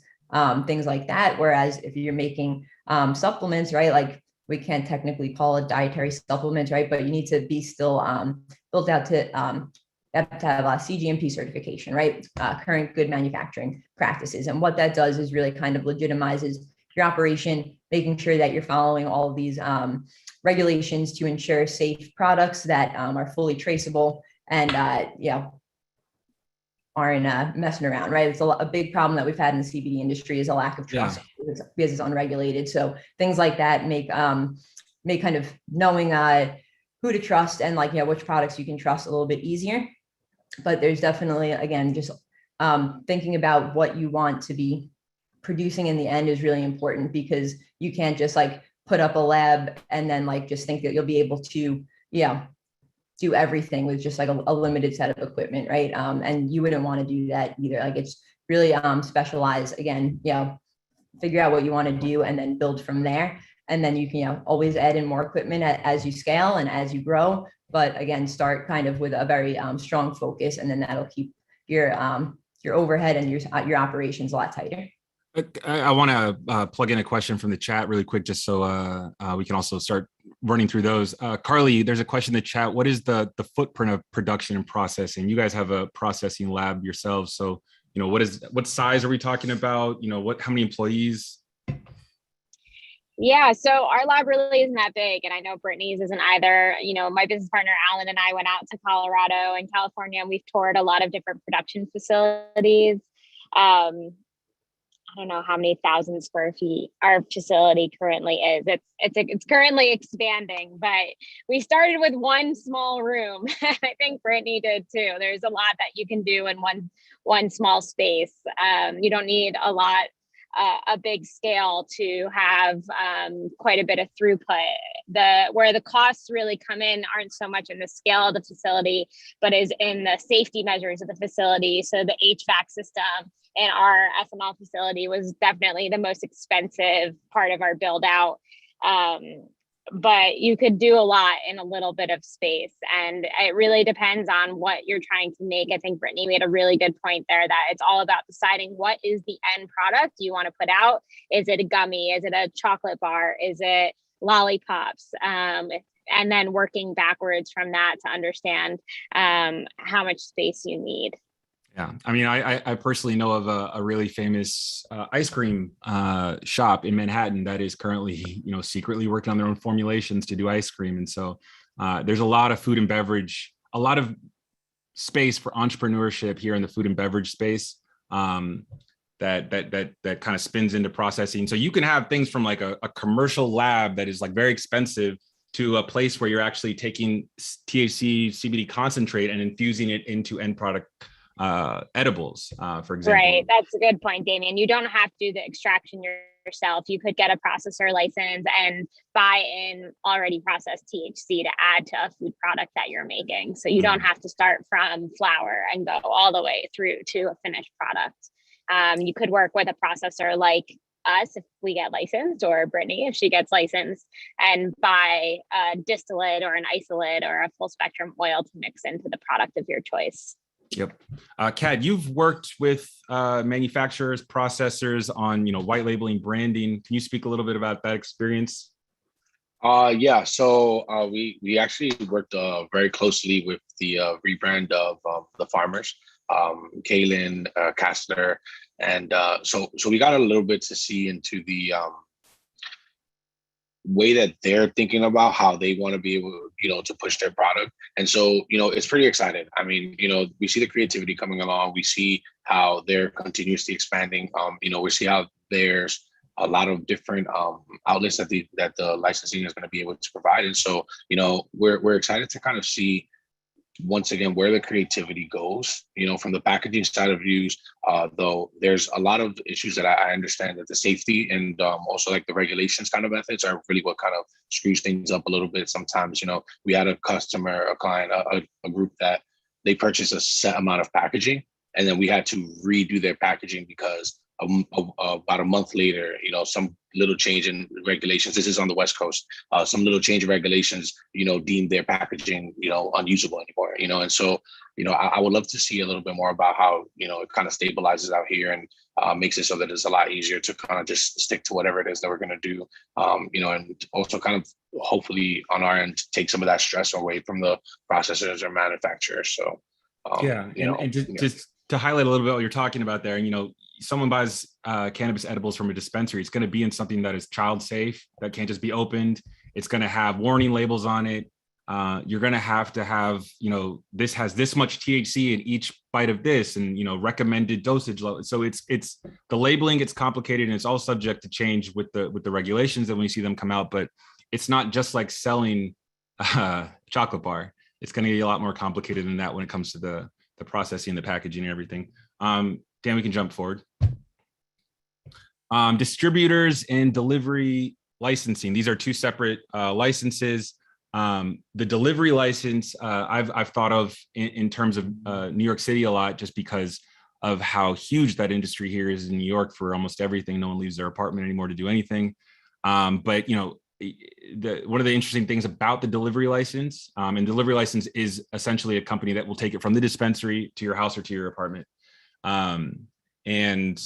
S4: things like that. Whereas if you're making supplements, right, like we can't technically call it dietary supplements, right? But you need to be still built out to have a CGMP certification, right? Current good manufacturing practices. And what that does is really kind of legitimizes your operation, making sure that you're following all of these regulations to ensure safe products that are fully traceable and aren't messing around, right? It's a big problem that we've had in the CBD industry is a lack of trust because it's unregulated. So things like that make kind of knowing who to trust and like, which products you can trust a little bit easier. But there's definitely, again, just thinking about what you want to be producing in the end is really important, because you can't just like put up a lab and then like just think that you'll be able to, do everything with just like a limited set of equipment, right? And you wouldn't want to do that either. Like it's really specialized. Again, figure out what you want to do and then build from there. And then you can always add in more equipment as you scale and as you grow. But again, start kind of with a very strong focus, and then that'll keep your overhead and your operations a lot tighter.
S2: I want to plug in a question from the chat really quick, just so we can also start running through those. Carly, there's a question in the chat. What is the footprint of production and processing? You guys have a processing lab yourselves. So, what size are we talking about? How many employees?
S1: Yeah, so our lab really isn't that big, and I know Brittany's isn't either. My business partner Alan and I went out to Colorado and California, and we've toured a lot of different production facilities. I don't know how many thousand square feet our facility currently is. It's currently expanding, but we started with one small room. I think Brittany did too. There's a lot that you can do in one small space. You don't need a big scale to have quite a bit of throughput. Where the costs really come in aren't so much in the scale of the facility, but is in the safety measures of the facility. So the HVAC system in our ethanol facility was definitely the most expensive part of our build out. But you could do a lot in a little bit of space, and it really depends on what you're trying to make. I think Brittany made a really good point there that it's all about deciding what is the end product you want to put out. Is it a gummy? Is it a chocolate bar? Is it lollipops? And then working backwards from that to understand how much space you need.
S2: Yeah, I mean, I personally know of a really famous ice cream shop in Manhattan that is currently, secretly working on their own formulations to do ice cream. And so there's a lot of food and beverage, a lot of space for entrepreneurship here in the food and beverage space that kind of spins into processing. So you can have things from like a commercial lab that is like very expensive to a place where you're actually taking THC CBD concentrate and infusing it into end product edibles, for example. Right,
S1: that's a good point, Damien. You don't have to do the extraction yourself. You could get a processor license and buy in already processed THC to add to a food product that you're making. So you don't have to start from flower and go all the way through to a finished product. You could work with a processor like us if we get licensed, or Brittany if she gets licensed, and buy a distillate or an isolate or a full spectrum oil to mix into the product of your choice.
S2: Yep. Kat, you've worked with manufacturers, processors on, white labeling, branding. Can you speak a little bit about that experience?
S5: Yeah. So we actually worked very closely with the rebrand of the farmers, Kaylin, Kastner, and so we got a little bit to see into the way that they're thinking about how they want to be able, to push their product. And so, it's pretty exciting. I mean, we see the creativity coming along. We see how they're continuously expanding. We see how there's a lot of different outlets that the licensing is going to be able to provide. And so, we're excited to kind of see once again where the creativity goes, from the packaging side of views, though there's a lot of issues that I understand that the safety and also like the regulations kind of methods are really what kind of screws things up a little bit. Sometimes, we had a client, a group that they purchased a set amount of packaging, and then we had to redo their packaging because about a month later, some little change in regulations. This is on the West Coast. Some little change in regulations, deemed their packaging, unusable anymore. And so, I would love to see a little bit more about how, it kind of stabilizes out here and makes it so that it's a lot easier to kind of just stick to whatever it is that we're going to do. And also kind of hopefully on our end, take some of that stress away from the processors or manufacturers. So,
S2: just to highlight a little bit what you're talking about there, someone buys cannabis edibles from a dispensary, it's going to be in something that is child safe, that can't just be opened. It's going to have warning labels on it. You're going to have, this has this much THC in each bite of this, and, recommended dosage level. So it's the labeling gets complicated, and it's all subject to change with the regulations that when you see them come out. But it's not just like selling chocolate bar. It's going to get a lot more complicated than that when it comes to the processing, the packaging, and everything. Dan, we can jump forward. Distributors and delivery licensing. These are two separate licenses. The delivery license, I've thought of in terms of New York City a lot, just because of how huge that industry here is in New York for almost everything. No one leaves their apartment anymore to do anything. But one of the interesting things about the delivery license, and delivery license is essentially a company that will take it from the dispensary to your house or to your apartment. And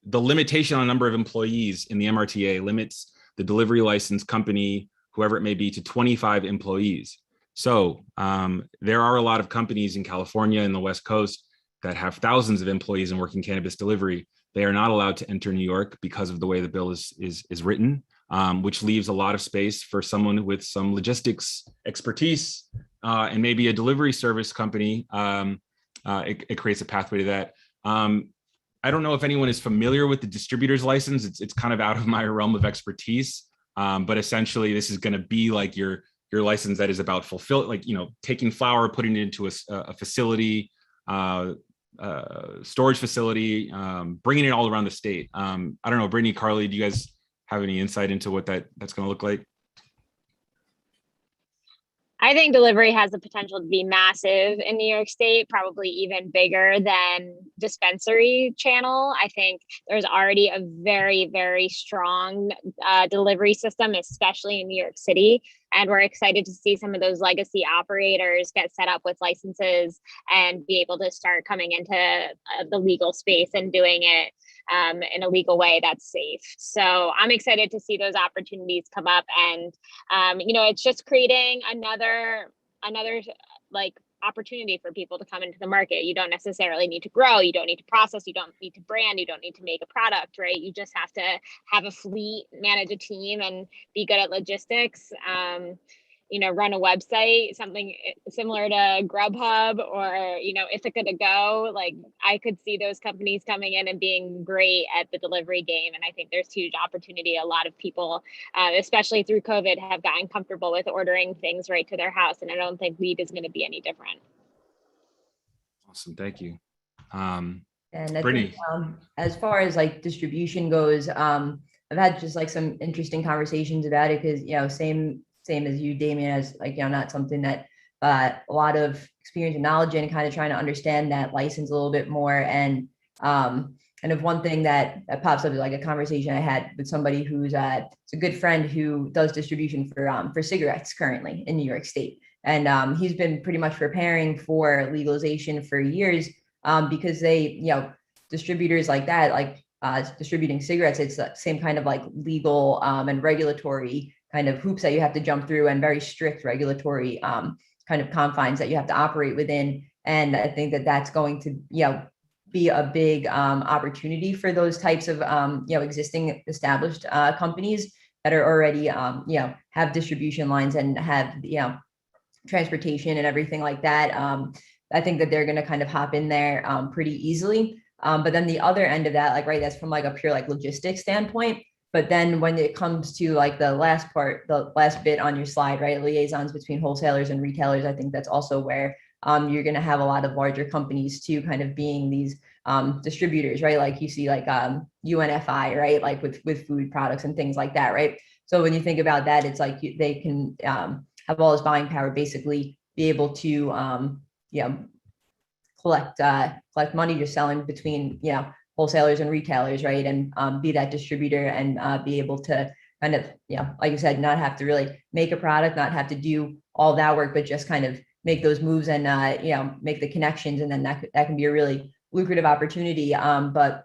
S2: the limitation on number of employees in the MRTA limits the delivery license company whoever it may be, to 25 employees. So there are a lot of companies in California and the West Coast that have thousands of employees and working cannabis delivery. They are not allowed to enter New York because of the way the bill is written, which leaves a lot of space for someone with some logistics expertise and maybe a delivery service company. It creates a pathway to that. I don't know if anyone is familiar with the distributor's license. It's kind of out of my realm of expertise, but essentially this is going to be like your license that is about taking flower, putting it into a facility, storage facility, bringing it all around the state. I don't know, Brittany, Carly, do you guys have any insight into what that's going to look like?
S1: I think delivery has the potential to be massive in New York State, probably even bigger than dispensary channel. I think there's already a very, very strong delivery system, especially in New York City. And we're excited to see some of those legacy operators get set up with licenses and be able to start coming into the legal space and doing it in a legal way that's safe. So I'm excited to see those opportunities come up, and it's just creating another like opportunity for people to come into the market. You don't necessarily need to grow, you don't need to process, you don't need to brand, you don't need to make a product, right? You just have to have a fleet, manage a team, and be good at logistics. Run a website, something similar to Grubhub or, Ithaca to go. Like, I could see those companies coming in and being great at the delivery game. And I think there's huge opportunity. A lot of people, especially through COVID, have gotten comfortable with ordering things right to their house. And I don't think weed is going to be any different.
S2: Awesome. Thank you.
S4: And I
S2: Brittany.
S4: think, as far as like distribution goes, I've had just like some interesting conversations about it because, same as you, Damien, as like, not something that a lot of experience and knowledge in, kind of trying to understand that license a little bit more. And kind of one thing that pops up is like a conversation I had with somebody who's it's a good friend who does distribution for cigarettes currently in New York State. And he's been pretty much preparing for legalization for years because they, distributors like that, like distributing cigarettes, it's the same kind of like legal and regulatory kind of hoops that you have to jump through, and very strict regulatory kind of confines that you have to operate within. And I think that that's going to, be a big opportunity for those types of, existing established companies that are already, have distribution lines and have, transportation and everything like that. I think that they're going to kind of hop in there pretty easily. But then the other end of that, like, right, that's from like a pure like logistics standpoint. But then when it comes to like the last part, the last bit on your slide, right, liaisons between wholesalers and retailers, I think that's also where you're going to have a lot of larger companies too, kind of being these distributors, right? Like you see like UNFI, right? Like with food products and things like that, right? So when you think about that, it's like they can have all this buying power, basically be able to, collect money just selling between, wholesalers and retailers, right? And be that distributor and be able to kind of, like you said, not have to really make a product, not have to do all that work, but just kind of make those moves and, make the connections. And then that can be a really lucrative opportunity. But,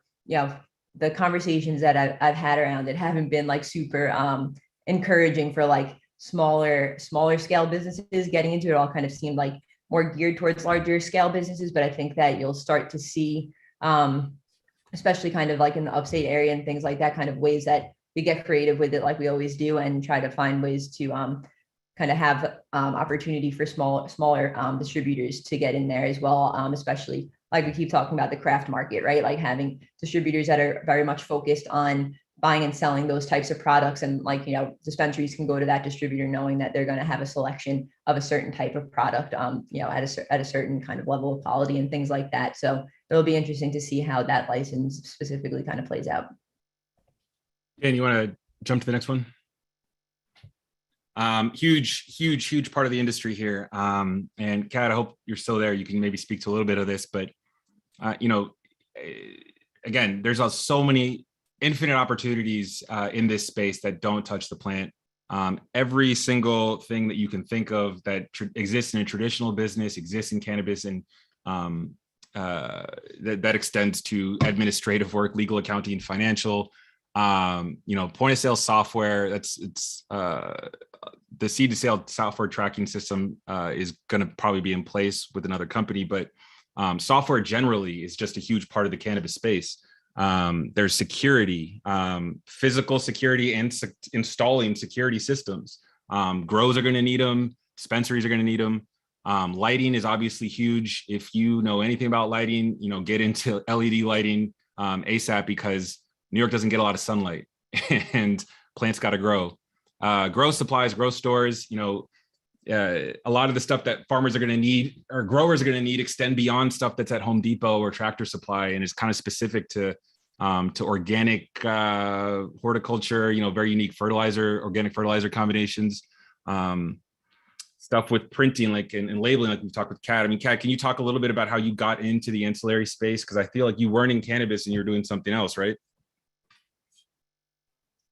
S4: the conversations that I've had around it haven't been like super encouraging for like smaller scale businesses. Getting into it all kind of seemed like more geared towards larger scale businesses. But I think that you'll start to see, especially kind of like in the upstate area and things like that, kind of ways that we get creative with it, like we always do, and try to find ways to kind of have opportunity for smaller distributors to get in there as well, especially like we keep talking about the craft market, right? Like having distributors that are very much focused on buying and selling those types of products, and like, dispensaries can go to that distributor knowing that they're going to have a selection of a certain type of product, at a certain kind of level of quality and things like that. So it'll be interesting to see how that license specifically kind of plays out.
S2: Dan, you want to jump to the next one? Huge part of the industry here. And Kat, I hope you're still there. You can maybe speak to a little bit of this, but again, there's so many infinite opportunities in this space that don't touch the plant. Every single thing that you can think of that exists in a traditional business exists in cannabis, and that extends to administrative work, legal, accounting, financial, point of sale software. It's the seed to sale software tracking system is going to probably be in place with another company, but software generally is just a huge part of the cannabis space. There's security, physical security, and installing security systems. Grows are going to need them. Dispensaries are going to need them. Lighting is obviously huge. If you know anything about lighting, get into LED lighting ASAP, because New York doesn't get a lot of sunlight and plants got to grow. Grow supplies, grow stores, a lot of the stuff that farmers are going to need or growers are going to need extend beyond stuff that's at Home Depot or Tractor Supply, and is kind of specific to organic horticulture, very unique organic fertilizer combinations, stuff with printing, like and labeling, like we talked with Kat. I mean, Kat, can you talk a little bit about how you got into the ancillary space? Because I feel like you weren't in cannabis and you're doing something else, right?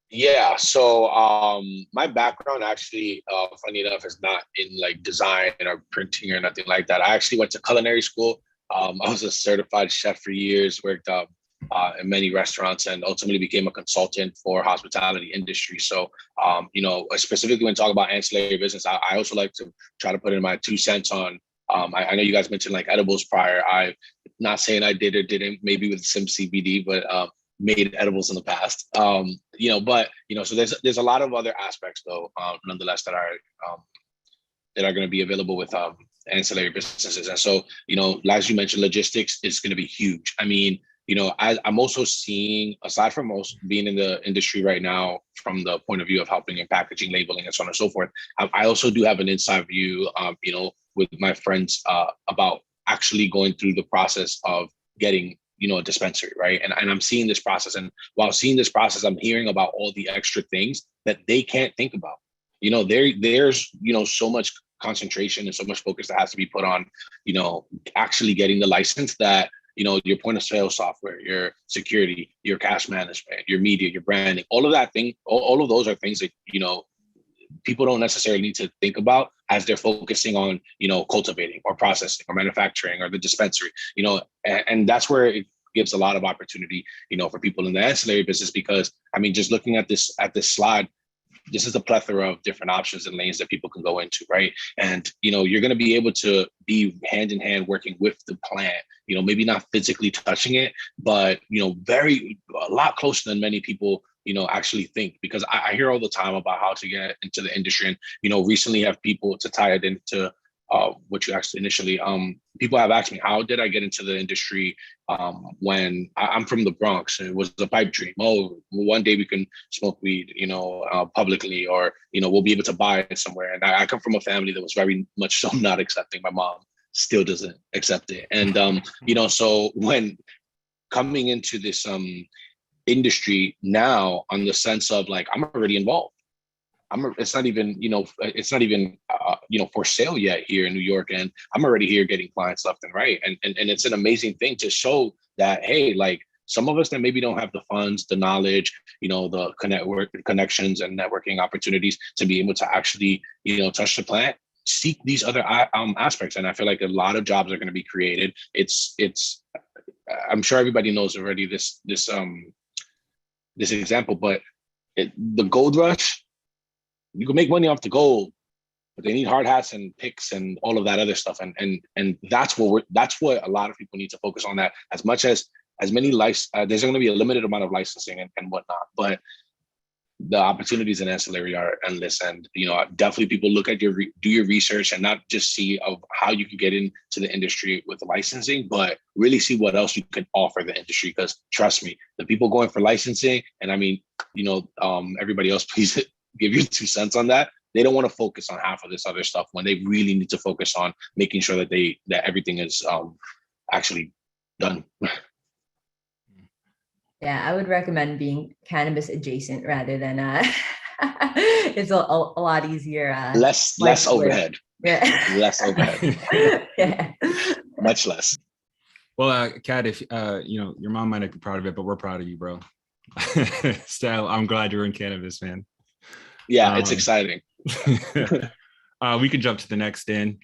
S5: Yeah, so my background actually, funny enough, is not in like design or printing or nothing like that. I actually went to culinary school. I was a certified chef for years, worked in many restaurants, and ultimately became a consultant for hospitality industry. So, specifically when talking about ancillary business, I also like to try to put in my 2 cents on. I know you guys mentioned like edibles prior. I'm not saying I did or didn't, maybe with some CBD, but made edibles in the past. So there's a lot of other aspects though, nonetheless, that are going to be available with ancillary businesses. And so, as you mentioned, logistics is going to be huge. I mean, I'm also seeing, aside from most being in the industry right now, from the point of view of helping in packaging, labeling, and so on and so forth, I also do have an inside view, with my friends about actually going through the process of getting a dispensary, right? And I'm seeing this process, and while seeing this process, I'm hearing about all the extra things that they can't think about. There's so much concentration and so much focus that has to be put on actually getting the license, that your point of sale software, your security, your cash management, your media, your branding, all of that thing, all of those are things that people don't necessarily need to think about as they're focusing on, cultivating or processing or manufacturing or the dispensary, and that's where it gives a lot of opportunity, for people in the ancillary business, because I mean, just looking at this slide, this is a plethora of different options and lanes that people can go into, right? And, you're going to be able to be hand in hand working with the plant, maybe not physically touching it, but, a lot closer than many people actually think, because I hear all the time about how to get into the industry. And, recently have people, to tie it into what you asked initially, people have asked me, how did I get into the industry when I'm from the Bronx? It was a pipe dream. Oh, one day we can smoke weed, publicly, or, we'll be able to buy it somewhere. And I come from a family that was very much so not accepting. My mom still doesn't accept it. And, so when coming into this industry now, on the sense of like, I'm already involved. It's not even for sale yet here in New York, and I'm already here getting clients left and right. And it's an amazing thing to show that, hey, like, some of us that maybe don't have the funds, the knowledge, the connections and networking opportunities to be able to actually, touch the plant, seek these other aspects. And I feel like a lot of jobs are going to be created. I'm sure everybody knows already this example, but the gold rush, you can make money off the gold, but they need hard hats and picks and all of that other stuff. And that's what a lot of people need to focus on, that as much as many there's going to be a limited amount of licensing and whatnot, but the opportunities in ancillary are endless. And, definitely people look at do your research, and not just see of how you can get into the industry with licensing, but really see what else you can offer the industry. Because trust me, the people going for licensing, and I mean, everybody else, please give your 2 cents on that. They don't want to focus on half of this other stuff when they really need to focus on making sure that everything is actually done.
S4: Yeah, I would recommend being cannabis adjacent rather than it's a lot easier.
S5: Less overhead.
S4: Yeah.
S5: Less overhead.
S4: Yeah.
S5: Much less.
S2: Well, Kat, if your mom might not be proud of it, but we're proud of you, bro. So I'm glad you're in cannabis, man.
S5: Yeah, it's exciting.
S2: We can jump to the next in.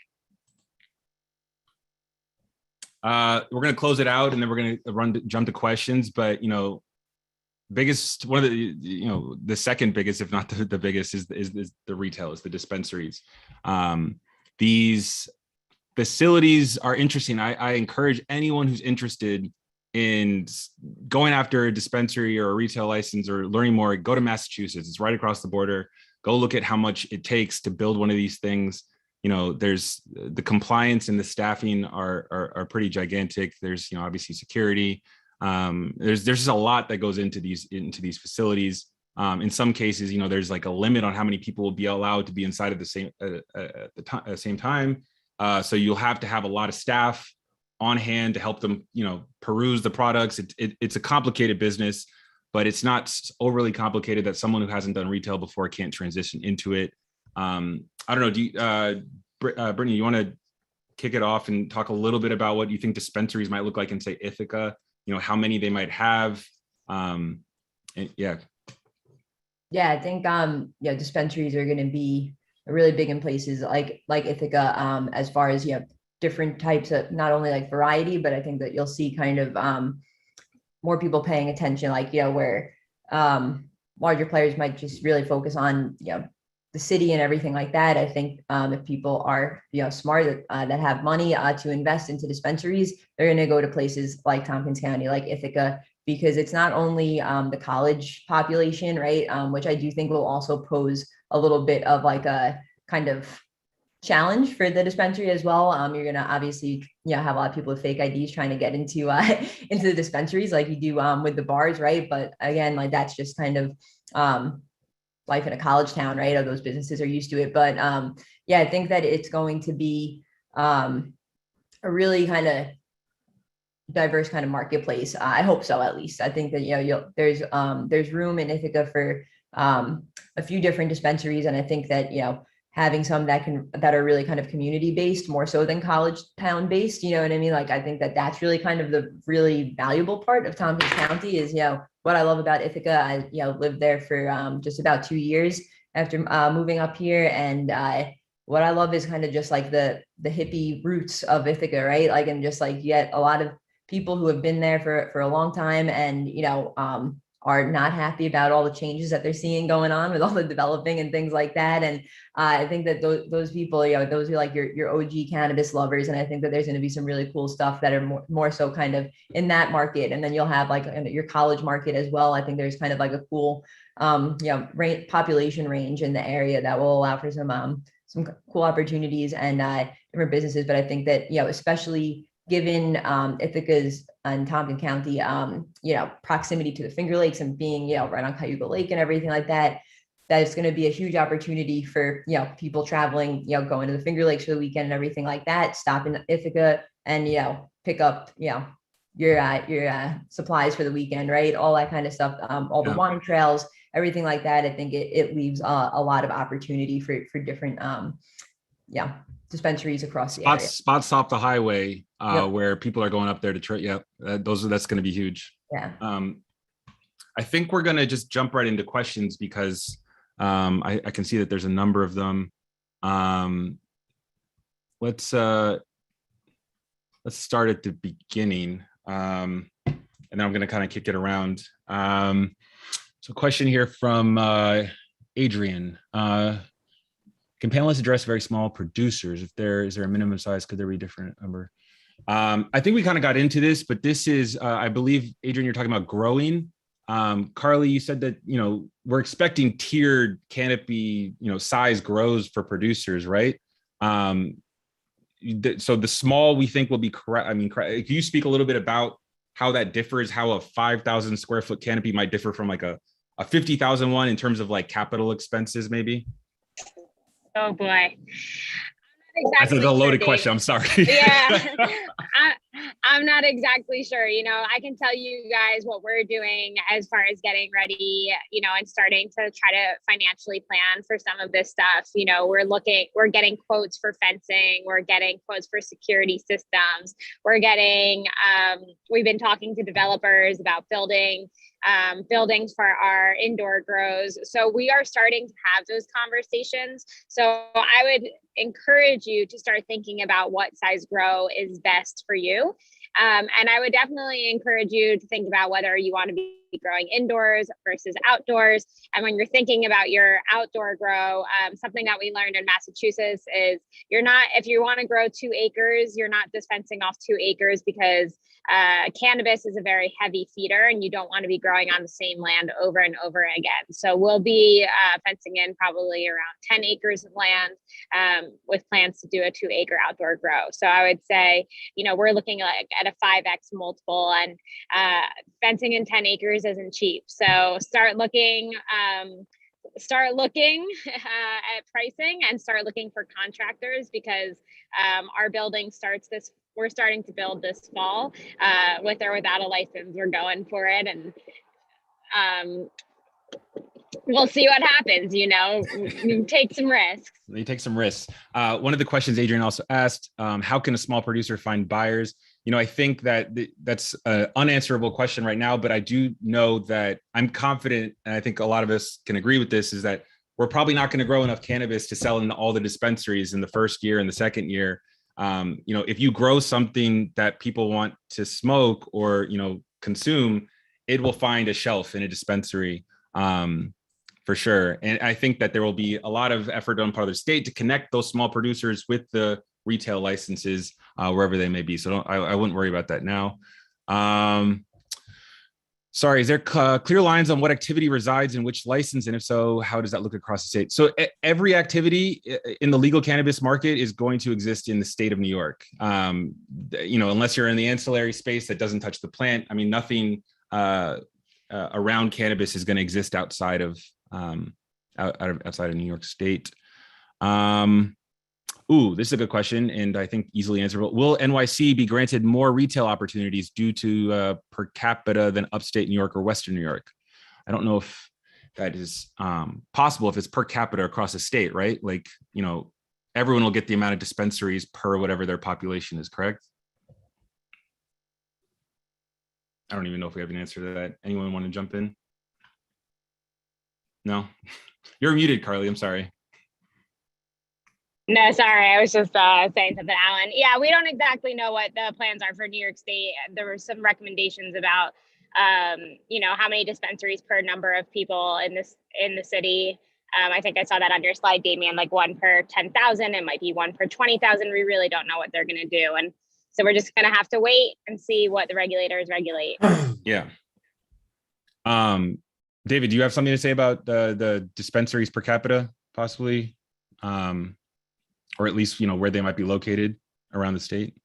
S2: We're going to close it out, and then we're going to jump to questions. But, biggest, one of the, the second biggest, if not the biggest, is the retail, is the dispensaries. These facilities are interesting. I encourage anyone who's interested in going after a dispensary or a retail license or learning more, go to Massachusetts. It's right across the border. Go look at how much it takes to build one of these things. There's the compliance and the staffing are pretty gigantic. There's, obviously security. There's just a lot that goes into these facilities. In some cases, there's like a limit on how many people will be allowed to be inside at the same time. So you'll have to have a lot of staff on hand to help them, peruse the products. It's a complicated business, but it's not overly complicated that someone who hasn't done retail before can't transition into it. I don't know. Brittany, you want to kick it off and talk a little bit about what you think dispensaries might look like in, say, Ithaca? How many they might have. Yeah,
S4: I think dispensaries are going to be really big in places like Ithaca, as far as different types of, not only like variety, but I think that you'll see kind of more people paying attention, where larger players might just really focus on the city and everything like that. I think if people are smart, that have money to invest into dispensaries, they're going to go to places like Tompkins County, like Ithaca, because it's not only the college population, right? Which I do think will also pose a little bit of like a kind of challenge for the dispensary as well. You're going to obviously have a lot of people with fake IDs trying to get into into the dispensaries like you do with the bars, right? But again, like that's just kind of life in a college town, right? Or those businesses are used to it. But I think that it's going to be a really kind of diverse kind of marketplace. I hope so, at least. I think that there's room in Ithaca for a few different dispensaries, and I think that having some that are really kind of community based more so than college town based, you know what I mean? Like I think that that's really kind of the really valuable part of Tompkins County is what I love about Ithaca. I lived there for just about 2 years after moving up here, and what I love is kind of just like the hippie roots of Ithaca, right? Like, and just like you get a lot of people who have been there for a long time and are not happy about all the changes that they're seeing going on with all the developing and things like that. And I think that those people, those are like your OG cannabis lovers. And I think that there's going to be some really cool stuff that are more so kind of in that market. And then you'll have like your college market as well. I think there's kind of like a cool, population range in the area that will allow for some cool opportunities and different businesses. But I think that, especially given Ithaca's and Tompkins County, proximity to the Finger Lakes and being, right on Cayuga Lake and everything like that, that is going to be a huge opportunity for, people traveling, going to the Finger Lakes for the weekend and everything like that, stop in Ithaca and, pick up, your supplies for the weekend, right? All that kind of stuff, all the wine trails, everything like that. I think it leaves a lot of opportunity for different, dispensaries across the area.
S2: Spots off the highway where people are going up there to try. That's going to be huge.
S4: Yeah.
S2: I think we're going to just jump right into questions because I can see that there's a number of them. Let's start at the beginning, and then I'm going to kind of kick it around. So, question here from Adrian. Can panelists address very small producers? Is there a minimum size? Could there be a different number? I think we kind of got into this, but this is, I believe, Adrian, you're talking about growing. Carly, you said that, we're expecting tiered canopy, size grows for producers, right? So the small we think will be correct. I mean, can you speak a little bit about how that differs, how a 5,000 square foot canopy might differ from like a 50,000 one in terms of like capital expenses, maybe?
S1: Oh boy.
S2: That's a loaded question. I'm sorry.
S1: Yeah, I'm not exactly sure. I can tell you guys what we're doing as far as getting ready, and starting to try to financially plan for some of this stuff. We're getting quotes for fencing. We're getting quotes for security systems. We've been talking to developers about buildings for our indoor grows. So we are starting to have those conversations. So I would encourage you to start thinking about what size grow is best for you. And I would definitely encourage you to think about whether you want to be growing indoors versus outdoors. And when you're thinking about your outdoor grow, something that we learned in Massachusetts is if you want to grow 2 acres, you're not dispensing off 2 acres because cannabis is a very heavy feeder and you don't want to be growing on the same land over and over again. So we'll be fencing in probably around 10 acres of land with plans to do a 2-acre outdoor grow. So I would say, we're looking at a 5x multiple, and fencing in 10 acres isn't cheap. So start looking at pricing and start looking for contractors, because our building we're starting to build this fall with or without a license. We're going for it, and we'll see what happens. You take some risks.
S2: You take some risks. One of the questions Adrian also asked, how can a small producer find buyers? I think that's an unanswerable question right now, but I do know that I'm confident, and I think a lot of us can agree with this, is that we're probably not going to grow enough cannabis to sell into all the dispensaries in the first year and the second year. If you grow something that people want to smoke or, consume, it will find a shelf in a dispensary. For sure. And I think that there will be a lot of effort on part of the state to connect those small producers with the retail licenses wherever they may be. So I wouldn't worry about that now. Sorry, is there clear lines on what activity resides in which license? And if so, how does that look across the state? So every activity in the legal cannabis market is going to exist in the state of New York. Unless you're in the ancillary space that doesn't touch the plant. I mean, nothing around cannabis is going to exist outside of New York State. This is a good question, and I think easily answerable. Will NYC be granted more retail opportunities due to per capita than upstate New York or Western New York? I don't know if that is possible if it's per capita across the state, right? Everyone will get the amount of dispensaries per whatever their population is, correct? I don't even know if we have an answer to that. Anyone want to jump in? No? You're muted, Carly. I'm sorry.
S1: No, sorry. I was just saying something, Alan. Yeah, we don't exactly know what the plans are for New York State. There were some recommendations about, how many dispensaries per number of people in the city. I think I saw that on your slide, Damien, like 1 per 10,000. It might be 1 per 20,000. We really don't know what they're going to do. And so we're just going to have to wait and see what the regulators regulate.
S2: Yeah. David, do you have something to say about the dispensaries per capita, possibly? Or at least, where they might be located around the state?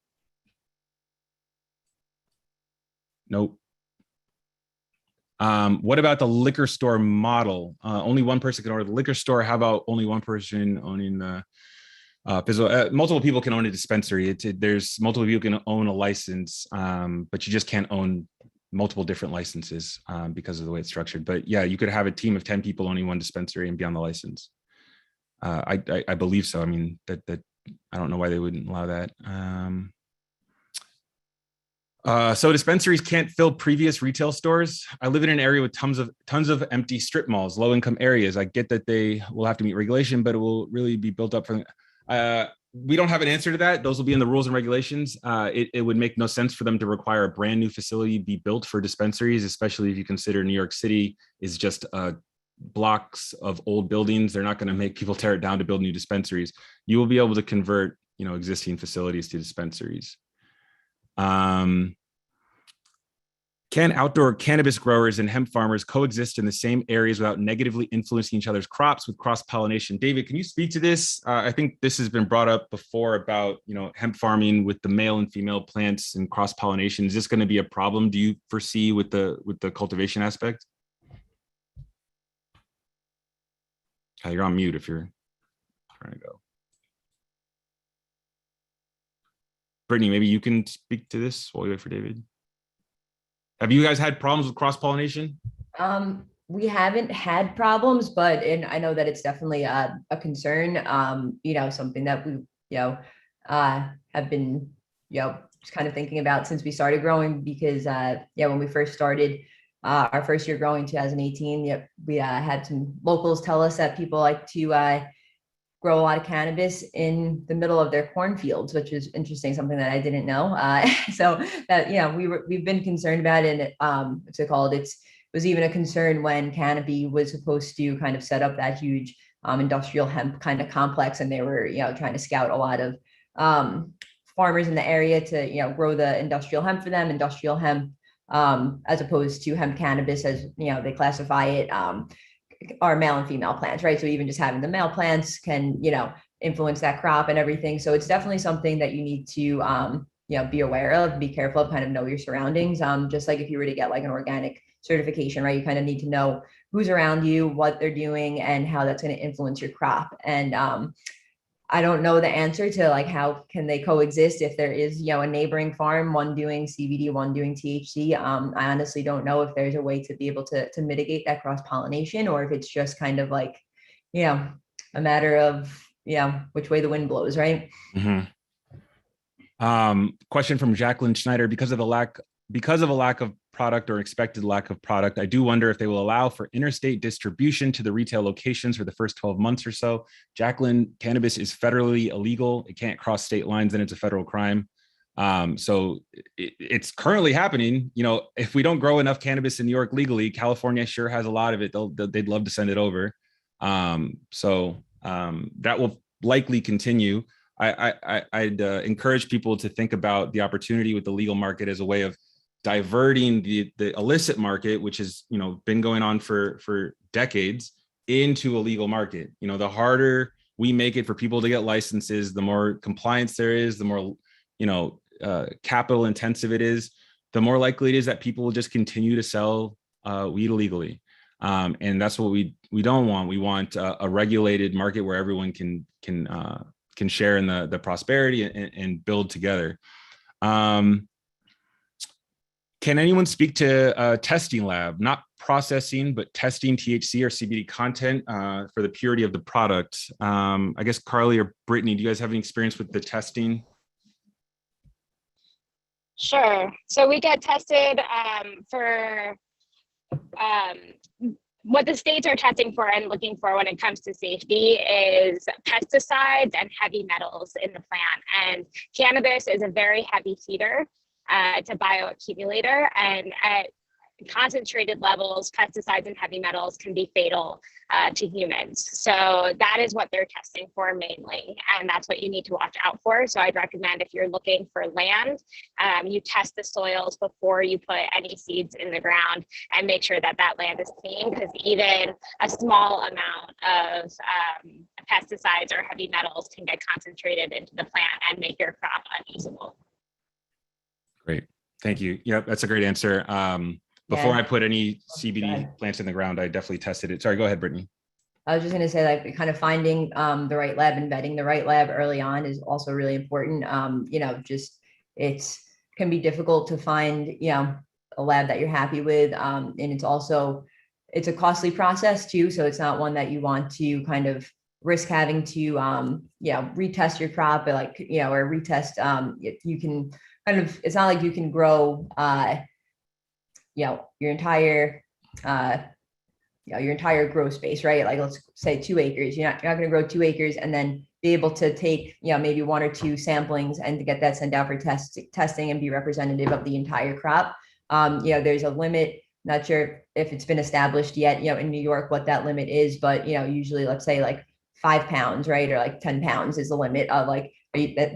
S2: Nope. What about the liquor store model? Only one person can order the liquor store. How about only one person owning the physical? Multiple people can own a dispensary. There's multiple people can own a license, but you just can't own multiple different licenses because of the way it's structured. But yeah, you could have a team of 10 people owning one dispensary and be on the license. I believe so. I mean, that I don't know why they wouldn't allow that. So dispensaries can't fill previous retail stores. I live in an area with tons of empty strip malls, low income areas. I get that they will have to meet regulation, but it will really be built up for. We don't have an answer to that. Those will be in the rules and regulations. It would make no sense for them to require a brand new facility be built for dispensaries, especially if you consider New York City is just blocks of old buildings. They're not going to make people tear it down to build new dispensaries. You will be able to convert, existing facilities to dispensaries. Can outdoor cannabis growers and hemp farmers coexist in the same areas without negatively influencing each other's crops with cross-pollination? David, can you speak to this? I think this has been brought up before about, hemp farming with the male and female plants and cross-pollination. Is this going to be a problem, do you foresee, with the cultivation aspect? You're on mute if you're trying to go. Brittany, maybe you can speak to this while we wait for David. Have you guys had problems with cross-pollination?
S4: We haven't had problems, and I know that it's definitely a concern. Something that we, have been, just kind of thinking about since we started growing, because when we first started our first year growing, 2018, we had some locals tell us that people like to grow a lot of cannabis in the middle of their cornfields, which is interesting, something that I didn't know. So that, yeah, we've been concerned about it. And what's it called? It was even a concern when Canopy was supposed to kind of set up that huge industrial hemp kind of complex, and they were, trying to scout a lot of farmers in the area to, grow the industrial hemp for them, industrial hemp, as opposed to hemp cannabis, as they classify it, are male and female plants, right? So even just having the male plants can, influence that crop and everything. So it's definitely something that you need to, be aware of, be careful of, kind of know your surroundings. Just like if you were to get like an organic certification, right? You kind of need to know who's around you, what they're doing, and how that's going to influence your crop. And I don't know the answer to like how can they coexist if there is, a neighboring farm, one doing CBD, one doing THC. I honestly don't know if there's a way to be able to mitigate that cross pollination, or if it's just kind of like, a matter of which way the wind blows, right?
S2: Question from Jacqueline Schneider: because of a lack of product or expected lack of product, I do wonder if they will allow for interstate distribution to the retail locations for the first 12 months or so. Jacqueline, cannabis is federally illegal. It can't cross state lines, and it's a federal crime. So it's currently happening. If we don't grow enough cannabis in New York legally, California sure has a lot of it. They'd love to send it over. So that will likely continue. I'd encourage people to think about the opportunity with the legal market as a way of diverting the illicit market, which has been going on for decades, into a legal market. The harder we make it for people to get licenses, the more compliance there is, the more capital intensive it is, the more likely it is that people will just continue to sell weed illegally. And that's what we don't want. We want a regulated market where everyone can share in the prosperity and build together. Can anyone speak to a testing lab, not processing, but testing THC or CBD content for the purity of the product? I guess Carly or Brittany, do you guys have any experience with the testing?
S1: Sure. So we get tested for what the states are testing for and looking for when it comes to safety is pesticides and heavy metals in the plant. And cannabis is a very heavy feeder. It's a bioaccumulator, and at concentrated levels, pesticides and heavy metals can be fatal to humans. So that is what they're testing for mainly, and that's what you need to watch out for. So I'd recommend, if you're looking for land, you test the soils before you put any seeds in the ground, and make sure that that land is clean, because even a small amount of pesticides or heavy metals can get concentrated into the plant and make your crop unusable.
S2: Great. Thank you. Yep, that's a great answer. Before I put any CBD plants in the ground, I definitely tested it. Sorry, go ahead, Brittany.
S4: I was just going to say, like, kind of finding the right lab and vetting the right lab early on is also really important. Just it's can be difficult to find, a lab that you're happy with. And it's a costly process too. So it's not one that you want to kind of risk having to, retest your crop, or or retest. You can kind of, it's not like you can grow, your entire grow space, right? Like, let's say 2 acres. You're not going to grow 2 acres and then be able to take, maybe 1 or 2 samplings and to get that sent out for testing and be representative of the entire crop. There's a limit. Not sure if it's been established yet, in New York, what that limit is, but, usually, let's say like 5 pounds, right? Or like 10 pounds is the limit of like,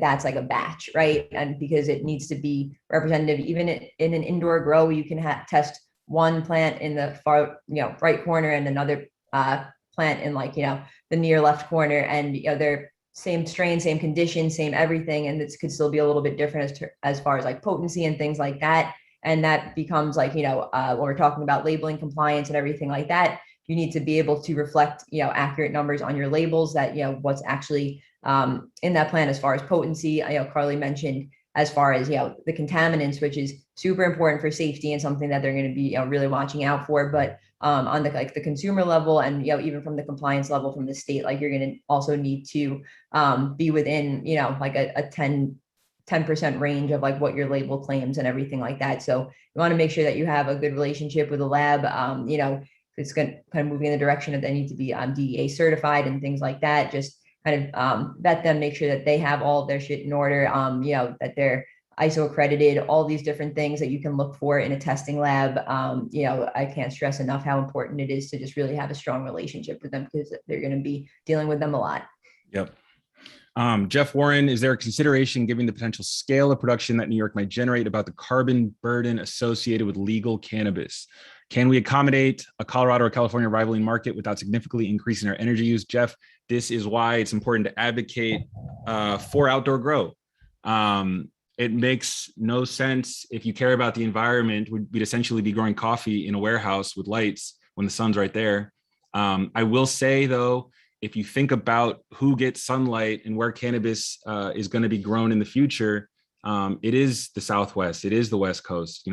S4: that's like a batch, right? And because it needs to be representative, even in an indoor grow, you can test one plant in the far, right corner, and another plant in the near left corner, and they're same strain, same condition, same everything, and this could still be a little bit different as far as like potency and things like that. And that becomes like, when we're talking about labeling compliance and everything like that, you need to be able to reflect, accurate numbers on your labels, that, what's actually in that plant as far as potency. Carly mentioned as far as, the contaminants, which is super important for safety and something that they're going to be really watching out for. But on the consumer level, and, even from the compliance level from the state, like, you're going to also need to be within, like a 10% range of like what your label claims and everything like that. So you want to make sure that you have a good relationship with the lab. It's going to kind of moving in the direction of they need to be DEA certified and things like that. Just kind of vet them, make sure that they have all of their shit in order, that they're ISO accredited, all these different things that you can look for in a testing lab. I can't stress enough how important it is to just really have a strong relationship with them, because they're going to be dealing with them a lot.
S2: Yep. Jeff Warren, is there a consideration given the potential scale of production that New York might generate about the carbon burden associated with legal cannabis? Can we accommodate a Colorado or California rivaling market without significantly increasing our energy use? Jeff, this is why it's important to advocate for outdoor grow. It makes no sense, if you care about the environment, we'd essentially be growing coffee in a warehouse with lights when the sun's right there. I will say, though, if you think about who gets sunlight and where cannabis is going to be grown in the future, it is the Southwest, it is the West Coast.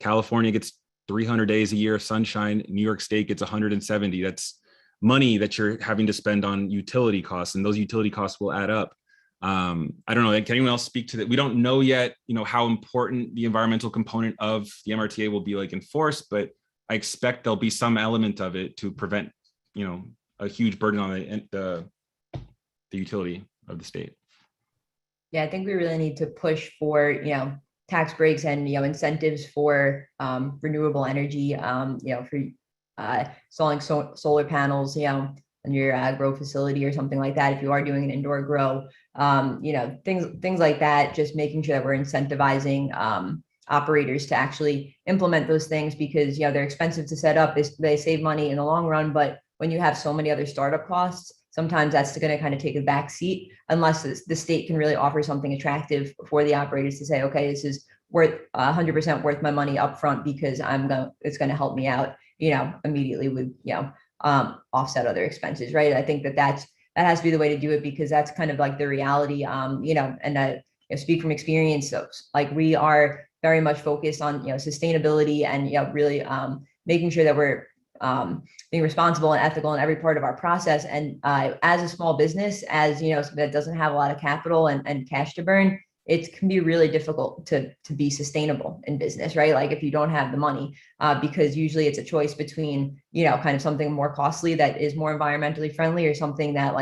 S2: California gets 300 days a year of sunshine. New York State gets 170. That's money that you're having to spend on utility costs, and those utility costs will add up. I don't know. Can anyone else speak to that? We don't know yet, how important the environmental component of the MRTA will be enforced, but I expect there'll be some element of it to prevent, a huge burden on the utility of the state.
S4: Yeah, I think we really need to push for, tax breaks and, incentives for renewable energy, for installing solar panels, on your grow facility or something like that. If you are doing an indoor grow, things like that, just making sure that we're incentivizing operators to actually implement those things, because, they're expensive to set up. They save money in the long run, but when you have so many other startup costs, sometimes that's going to kind of take a back seat, unless the state can really offer something attractive for the operators to say, okay, this is worth 100% worth my money up front, because it's going to help me out, immediately with, offset other expenses, right? I think that has to be the way to do it, because that's kind of like the reality, and I speak from experience. So we are very much focused on, sustainability and, really making sure that we're being responsible and ethical in every part of our process. And as a small business, that doesn't have a lot of capital and cash to burn, it can be really difficult to be sustainable in business, right? Like if you don't have the money, because usually it's a choice between, kind of something more costly that is more environmentally friendly, or something that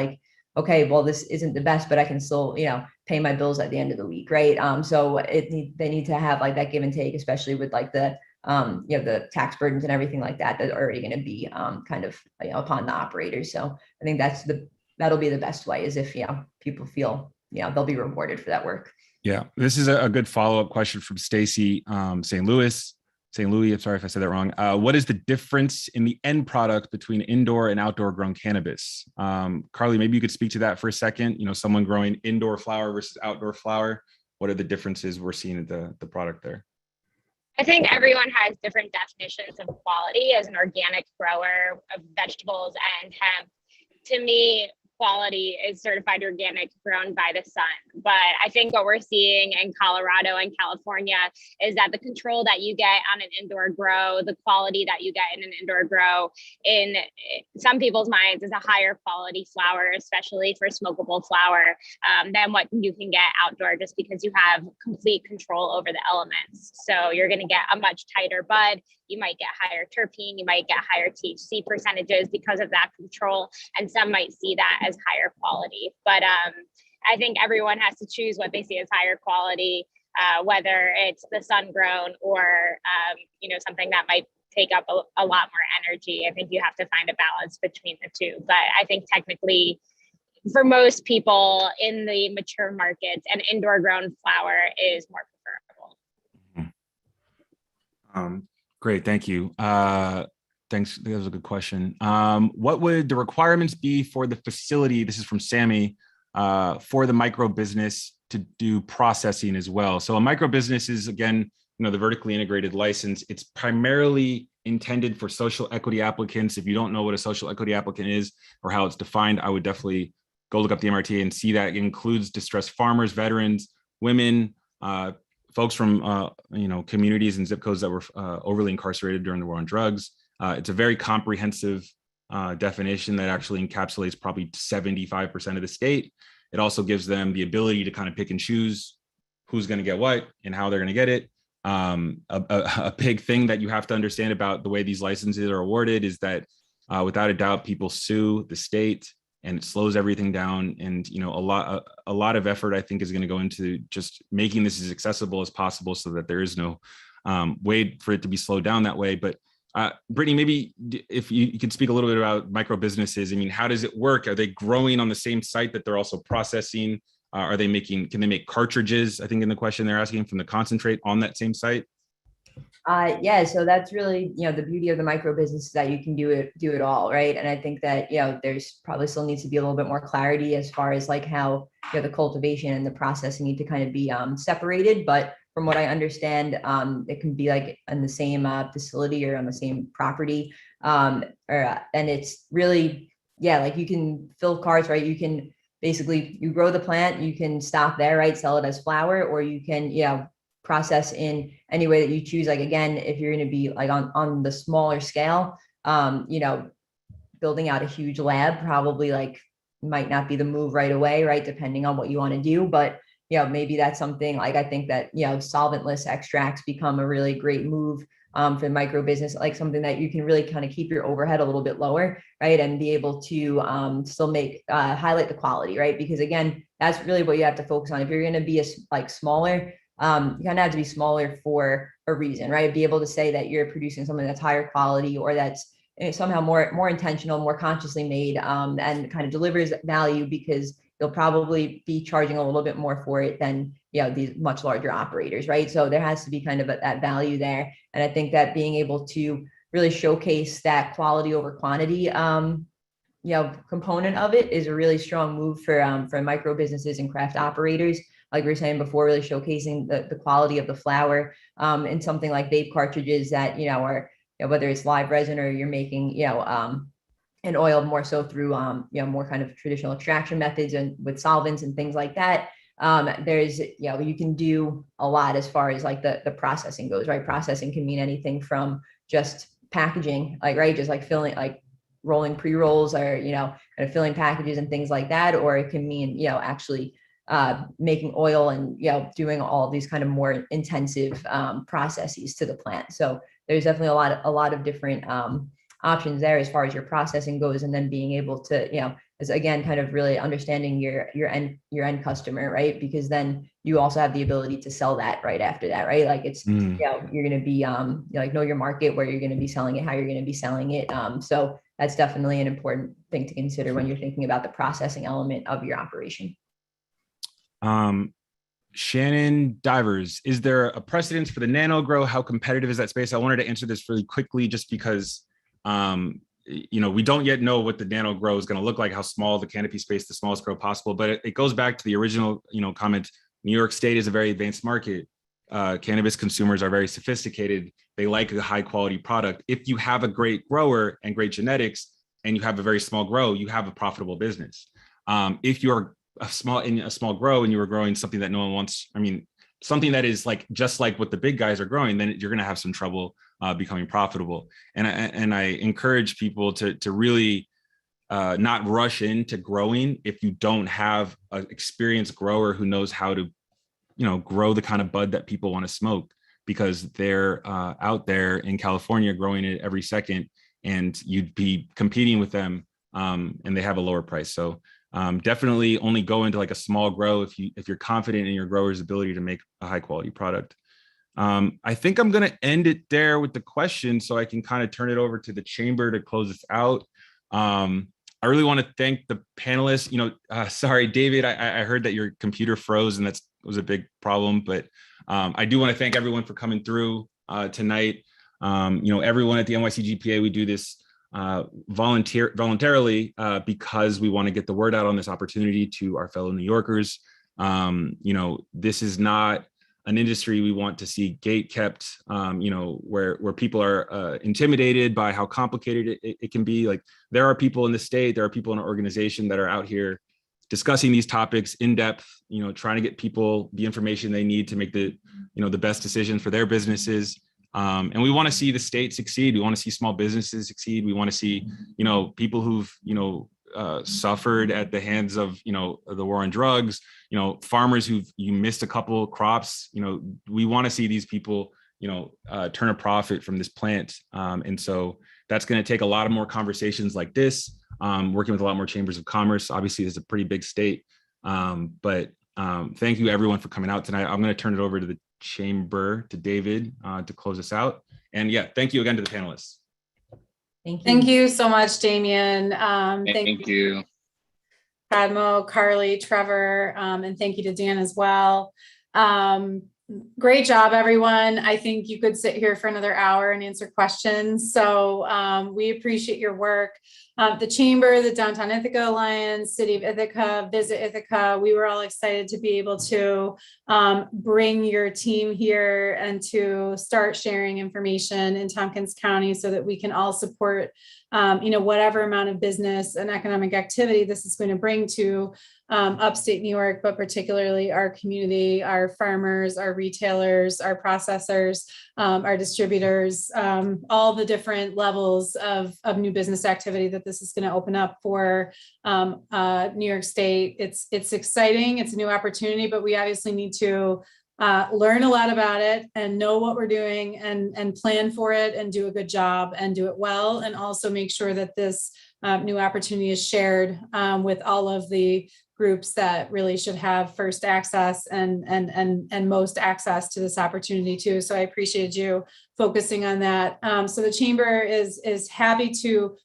S4: okay, well, this isn't the best, but I can still, pay my bills at the end of the week, right? So they need to have that give and take, especially with the tax burdens and everything like that are already going to be kind of upon the operators. So I think that'll be the best way, is if people feel they'll be rewarded for that work.
S2: Yeah, this is a good follow-up question from Stacy, St. Louis. I'm sorry if I said that wrong. What is the difference in the end product between indoor and outdoor grown cannabis? Carly, maybe you could speak to that for a second. Someone growing indoor flower versus outdoor flower. What are the differences we're seeing in the product there?
S1: I think everyone has different definitions of quality. As an organic grower of vegetables and hemp, to me, quality is certified organic, grown by the sun. But I think what we're seeing in Colorado and California is that the control that you get on an indoor grow, the quality that you get in an indoor grow, in some people's minds, is a higher quality flower, especially for smokable flower, than what you can get outdoor, just because you have complete control over the elements. So you're going to get a much tighter bud. You might get higher terpene, you might get higher THC percentages because of that control. And some might see that as higher quality. But I think everyone has to choose what they see as higher quality, whether it's the sun grown or, something that might take up a lot more energy. I think you have to find a balance between the two. But I think technically, for most people in the mature markets, an indoor grown flower is more preferable.
S2: Great, thank you. Thanks, that was a good question. What would the requirements be for the facility? This is from Sammy, for the micro business to do processing as well. So a micro business is, again, the vertically integrated license. It's primarily intended for social equity applicants. If you don't know what a social equity applicant is or how it's defined, I would definitely go look up the MRTA and see that it includes distressed farmers, veterans, women, folks from communities and zip codes that were overly incarcerated during the war on drugs. It's a very comprehensive definition that actually encapsulates probably 75% of the state. It also gives them the ability to kind of pick and choose who's going to get what and how they're going to get it. A big thing that you have to understand about the way these licenses are awarded is that without a doubt, people sue the state and it slows everything down. And, you know, a lot of effort, I think, is going to go into just making this as accessible as possible so that there is no way for it to be slowed down that way. But Brittany, maybe if you could speak a little bit about micro businesses. I mean, how does it work? Are they growing on the same site that they're also processing? Can they make cartridges? I think in the question they're asking, from the concentrate on that same site.
S4: Yeah, so that's really, you know, the beauty of the micro business is that you can do it all, right? And I think that, you know, there's probably still needs to be a little bit more clarity as far as like how, you know, the cultivation and the processing need to kind of be separated. But from what I understand, it can be like in the same facility or on the same property, and it's really, yeah, like you can fill carts, right? You can basically, you grow the plant, you can stop there, right? Sell it as flower, or you can, you know, process in any way that you choose. Like, again, if you're going to be like on the smaller scale, you know, building out a huge lab probably like might not be the move right away, right? Depending on what you want to do. But, you know, maybe that's something like, I think that, you know, solventless extracts become a really great move for micro business, like something that you can really kind of keep your overhead a little bit lower, right? And be able to still make, highlight the quality, right? Because again, that's really what you have to focus on. If you're going to be like smaller, you kind of have to be smaller for a reason, right? Be able to say that you're producing something that's higher quality or that's somehow more intentional, more consciously made, and kind of delivers value, because you'll probably be charging a little bit more for it than, you know, these much larger operators, right? So there has to be kind of that value there. And I think that being able to really showcase that quality over quantity, you know, component of it is a really strong move for micro businesses and craft operators. Like we were saying before, really showcasing the quality of the flower, and something like vape cartridges that, you know, are, you know, whether it's live resin or you're making, you know, an oil more so through, you know, more kind of traditional extraction methods and with solvents and things like that. There's, you know, you can do a lot as far as like the processing goes, right? Processing can mean anything from just packaging, like, right, just like filling, like rolling pre-rolls, or, you know, kind of filling packages and things like that. Or it can mean, you know, actually making oil and, you know, doing all these kind of more intensive processes to the plant. So there's definitely a lot of different options there as far as your processing goes. And then being able to, you know, is again kind of really understanding your end customer, right? Because then you also have the ability to sell that right after that, right? Like it's, you know, you're going to be like, know your market, where you're going to be selling it, how you're going to be selling it. So that's definitely an important thing to consider when you're thinking about the processing element of your operation.
S2: Shannon Divers, is there a precedence for the nano grow? How competitive is that space? I wanted to answer this really quickly, just because, you know, we don't yet know what the nano grow is going to look like, how small the canopy space, the smallest grow possible. But it goes back to the original, you know, comment. New York State is a very advanced market. Cannabis consumers are very sophisticated. They like a high quality product. If you have a great grower and great genetics, and you have a very small grow, you have a profitable business. If you're a small grow and you were growing something that no one wants, I mean, something that is like just like what the big guys are growing, then you're going to have some trouble becoming profitable. And I encourage people to really not rush into growing if you don't have an experienced grower who knows how to, you know, grow the kind of bud that people want to smoke, because they're out there in California growing it every second, and you'd be competing with them, and they have a lower price. So definitely only go into like a small grow if you're confident in your grower's ability to make a high quality product. I think I'm going to end it there with the question, so I can kind of turn it over to the chamber to close this out. I really want to thank the panelists. You know, sorry, David, I heard that your computer froze, and that was a big problem. But I do want to thank everyone for coming through tonight. You know, everyone at the NYC GPA, we do this voluntarily because we want to get the word out on this opportunity to our fellow New Yorkers. You know, this is not an industry we want to see gate kept, you know, where people are intimidated by how complicated it can be. Like, there are people in the state, there are people in our organization that are out here discussing these topics in depth, you know, trying to get people the information they need to make the, you know, the best decision for their businesses. And we want to see the state succeed. We want to see small businesses succeed. We want to see, you know, people who've, you know, suffered at the hands of, you know, the war on drugs, you know, farmers you missed a couple crops. You know, we want to see these people, you know, turn a profit from this plant. And so that's going to take a lot of more conversations like this. working with a lot more chambers of commerce. Obviously, it's a pretty big state, but thank you everyone for coming out tonight. I'm going to turn it over to the chamber, to David, to close us out. And yeah, thank you again to the panelists.
S4: Thank you.
S7: Thank you so much, Damien.
S5: Thank you.
S7: Padmo, Carly, Trevor, and thank you to Dan as well. Great job, everyone. I think you could sit here for another hour and answer questions. So we appreciate your work. The Chamber, the Downtown Ithaca Alliance, City of Ithaca, Visit Ithaca, we were all excited to be able to bring your team here and to start sharing information in Tompkins County so that we can all support whatever amount of business and economic activity this is going to bring to upstate New York, but particularly our community, our farmers, our retailers, our processors, our distributors, all the different levels of new business activity that this is going to open up for New York State. It's exciting. It's a new opportunity, but we obviously need to learn a lot about it and know what we're doing and plan for it and do a good job and do it well. And also make sure that this new opportunity is shared with all of the groups that really should have first access and most access to this opportunity too. So I appreciate you focusing on that. So the Chamber is happy to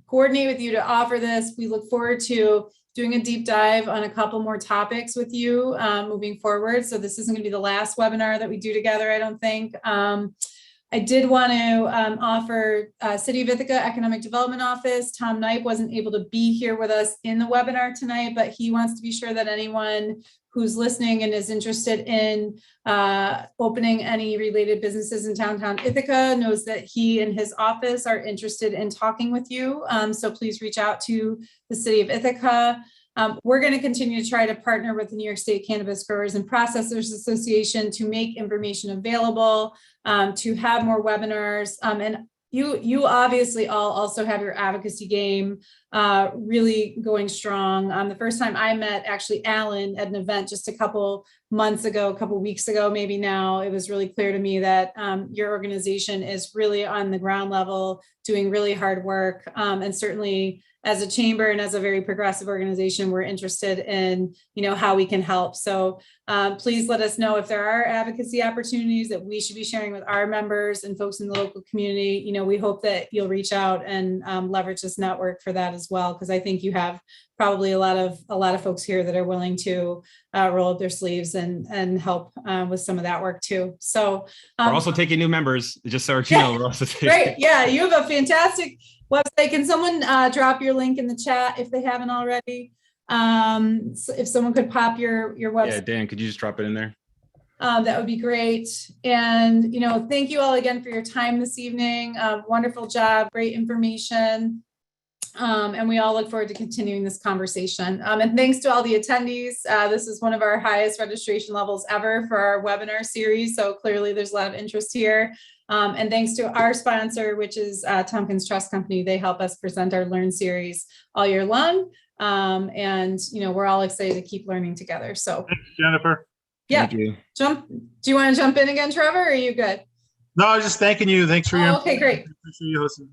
S7: coordinate with you to offer this. We look forward to doing a deep dive on a couple more topics with you moving forward. So this isn't going to be the last webinar that we do together, I don't think. I did want to offer City of Ithaca Economic Development Office. Tom Knipe wasn't able to be here with us in the webinar tonight, but he wants to be sure that anyone who's listening and is interested in opening any related businesses in downtown Ithaca knows that he and his office are interested in talking with you. So please reach out to the City of Ithaca. We're going to continue to try to partner with the New York State Cannabis Growers and Processors Association to make information available, to have more webinars. And you obviously all also have your advocacy game really going strong. The first time I met actually Alan at an event just a couple months ago, a couple weeks ago, maybe now, it was really clear to me that your organization is really on the ground level, doing really hard work. And certainly as a chamber and as a very progressive organization, we're interested in, how we can help. So please let us know if there are advocacy opportunities that we should be sharing with our members and folks in the local community. We hope that you'll reach out and leverage this network for that as well, because I think you have probably a lot of folks here that are willing to roll up their sleeves and help with some of that work too. So
S2: we're also taking new members, just so you know. We're also taking.
S7: Right. Yeah, you have a fantastic website. Can someone drop your link in the chat if they haven't already? So if someone could pop your website.
S2: Yeah, Dan, could you just drop it in there?
S7: That would be great. And, thank you all again for your time this evening. Wonderful job, great information. And we all look forward to continuing this conversation. And thanks to all the attendees. This is one of our highest registration levels ever for our webinar series. So clearly there's a lot of interest here. And thanks to our sponsor, which is Tompkins Trust Company. They help us present our L.E.A.R.N series all year long. And, we're all excited to keep learning together. So
S6: thanks, Jennifer.
S7: Yeah.
S2: Thank you.
S7: Do you want to jump in again, Trevor? Or are you good?
S6: No, I was just thanking you. Thanks for your.
S7: Okay, great.
S6: Appreciate you hosting.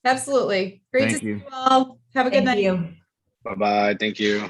S7: Absolutely. Great to see you all. Have a good night.
S4: Thank you.
S5: Bye-bye. Thank you.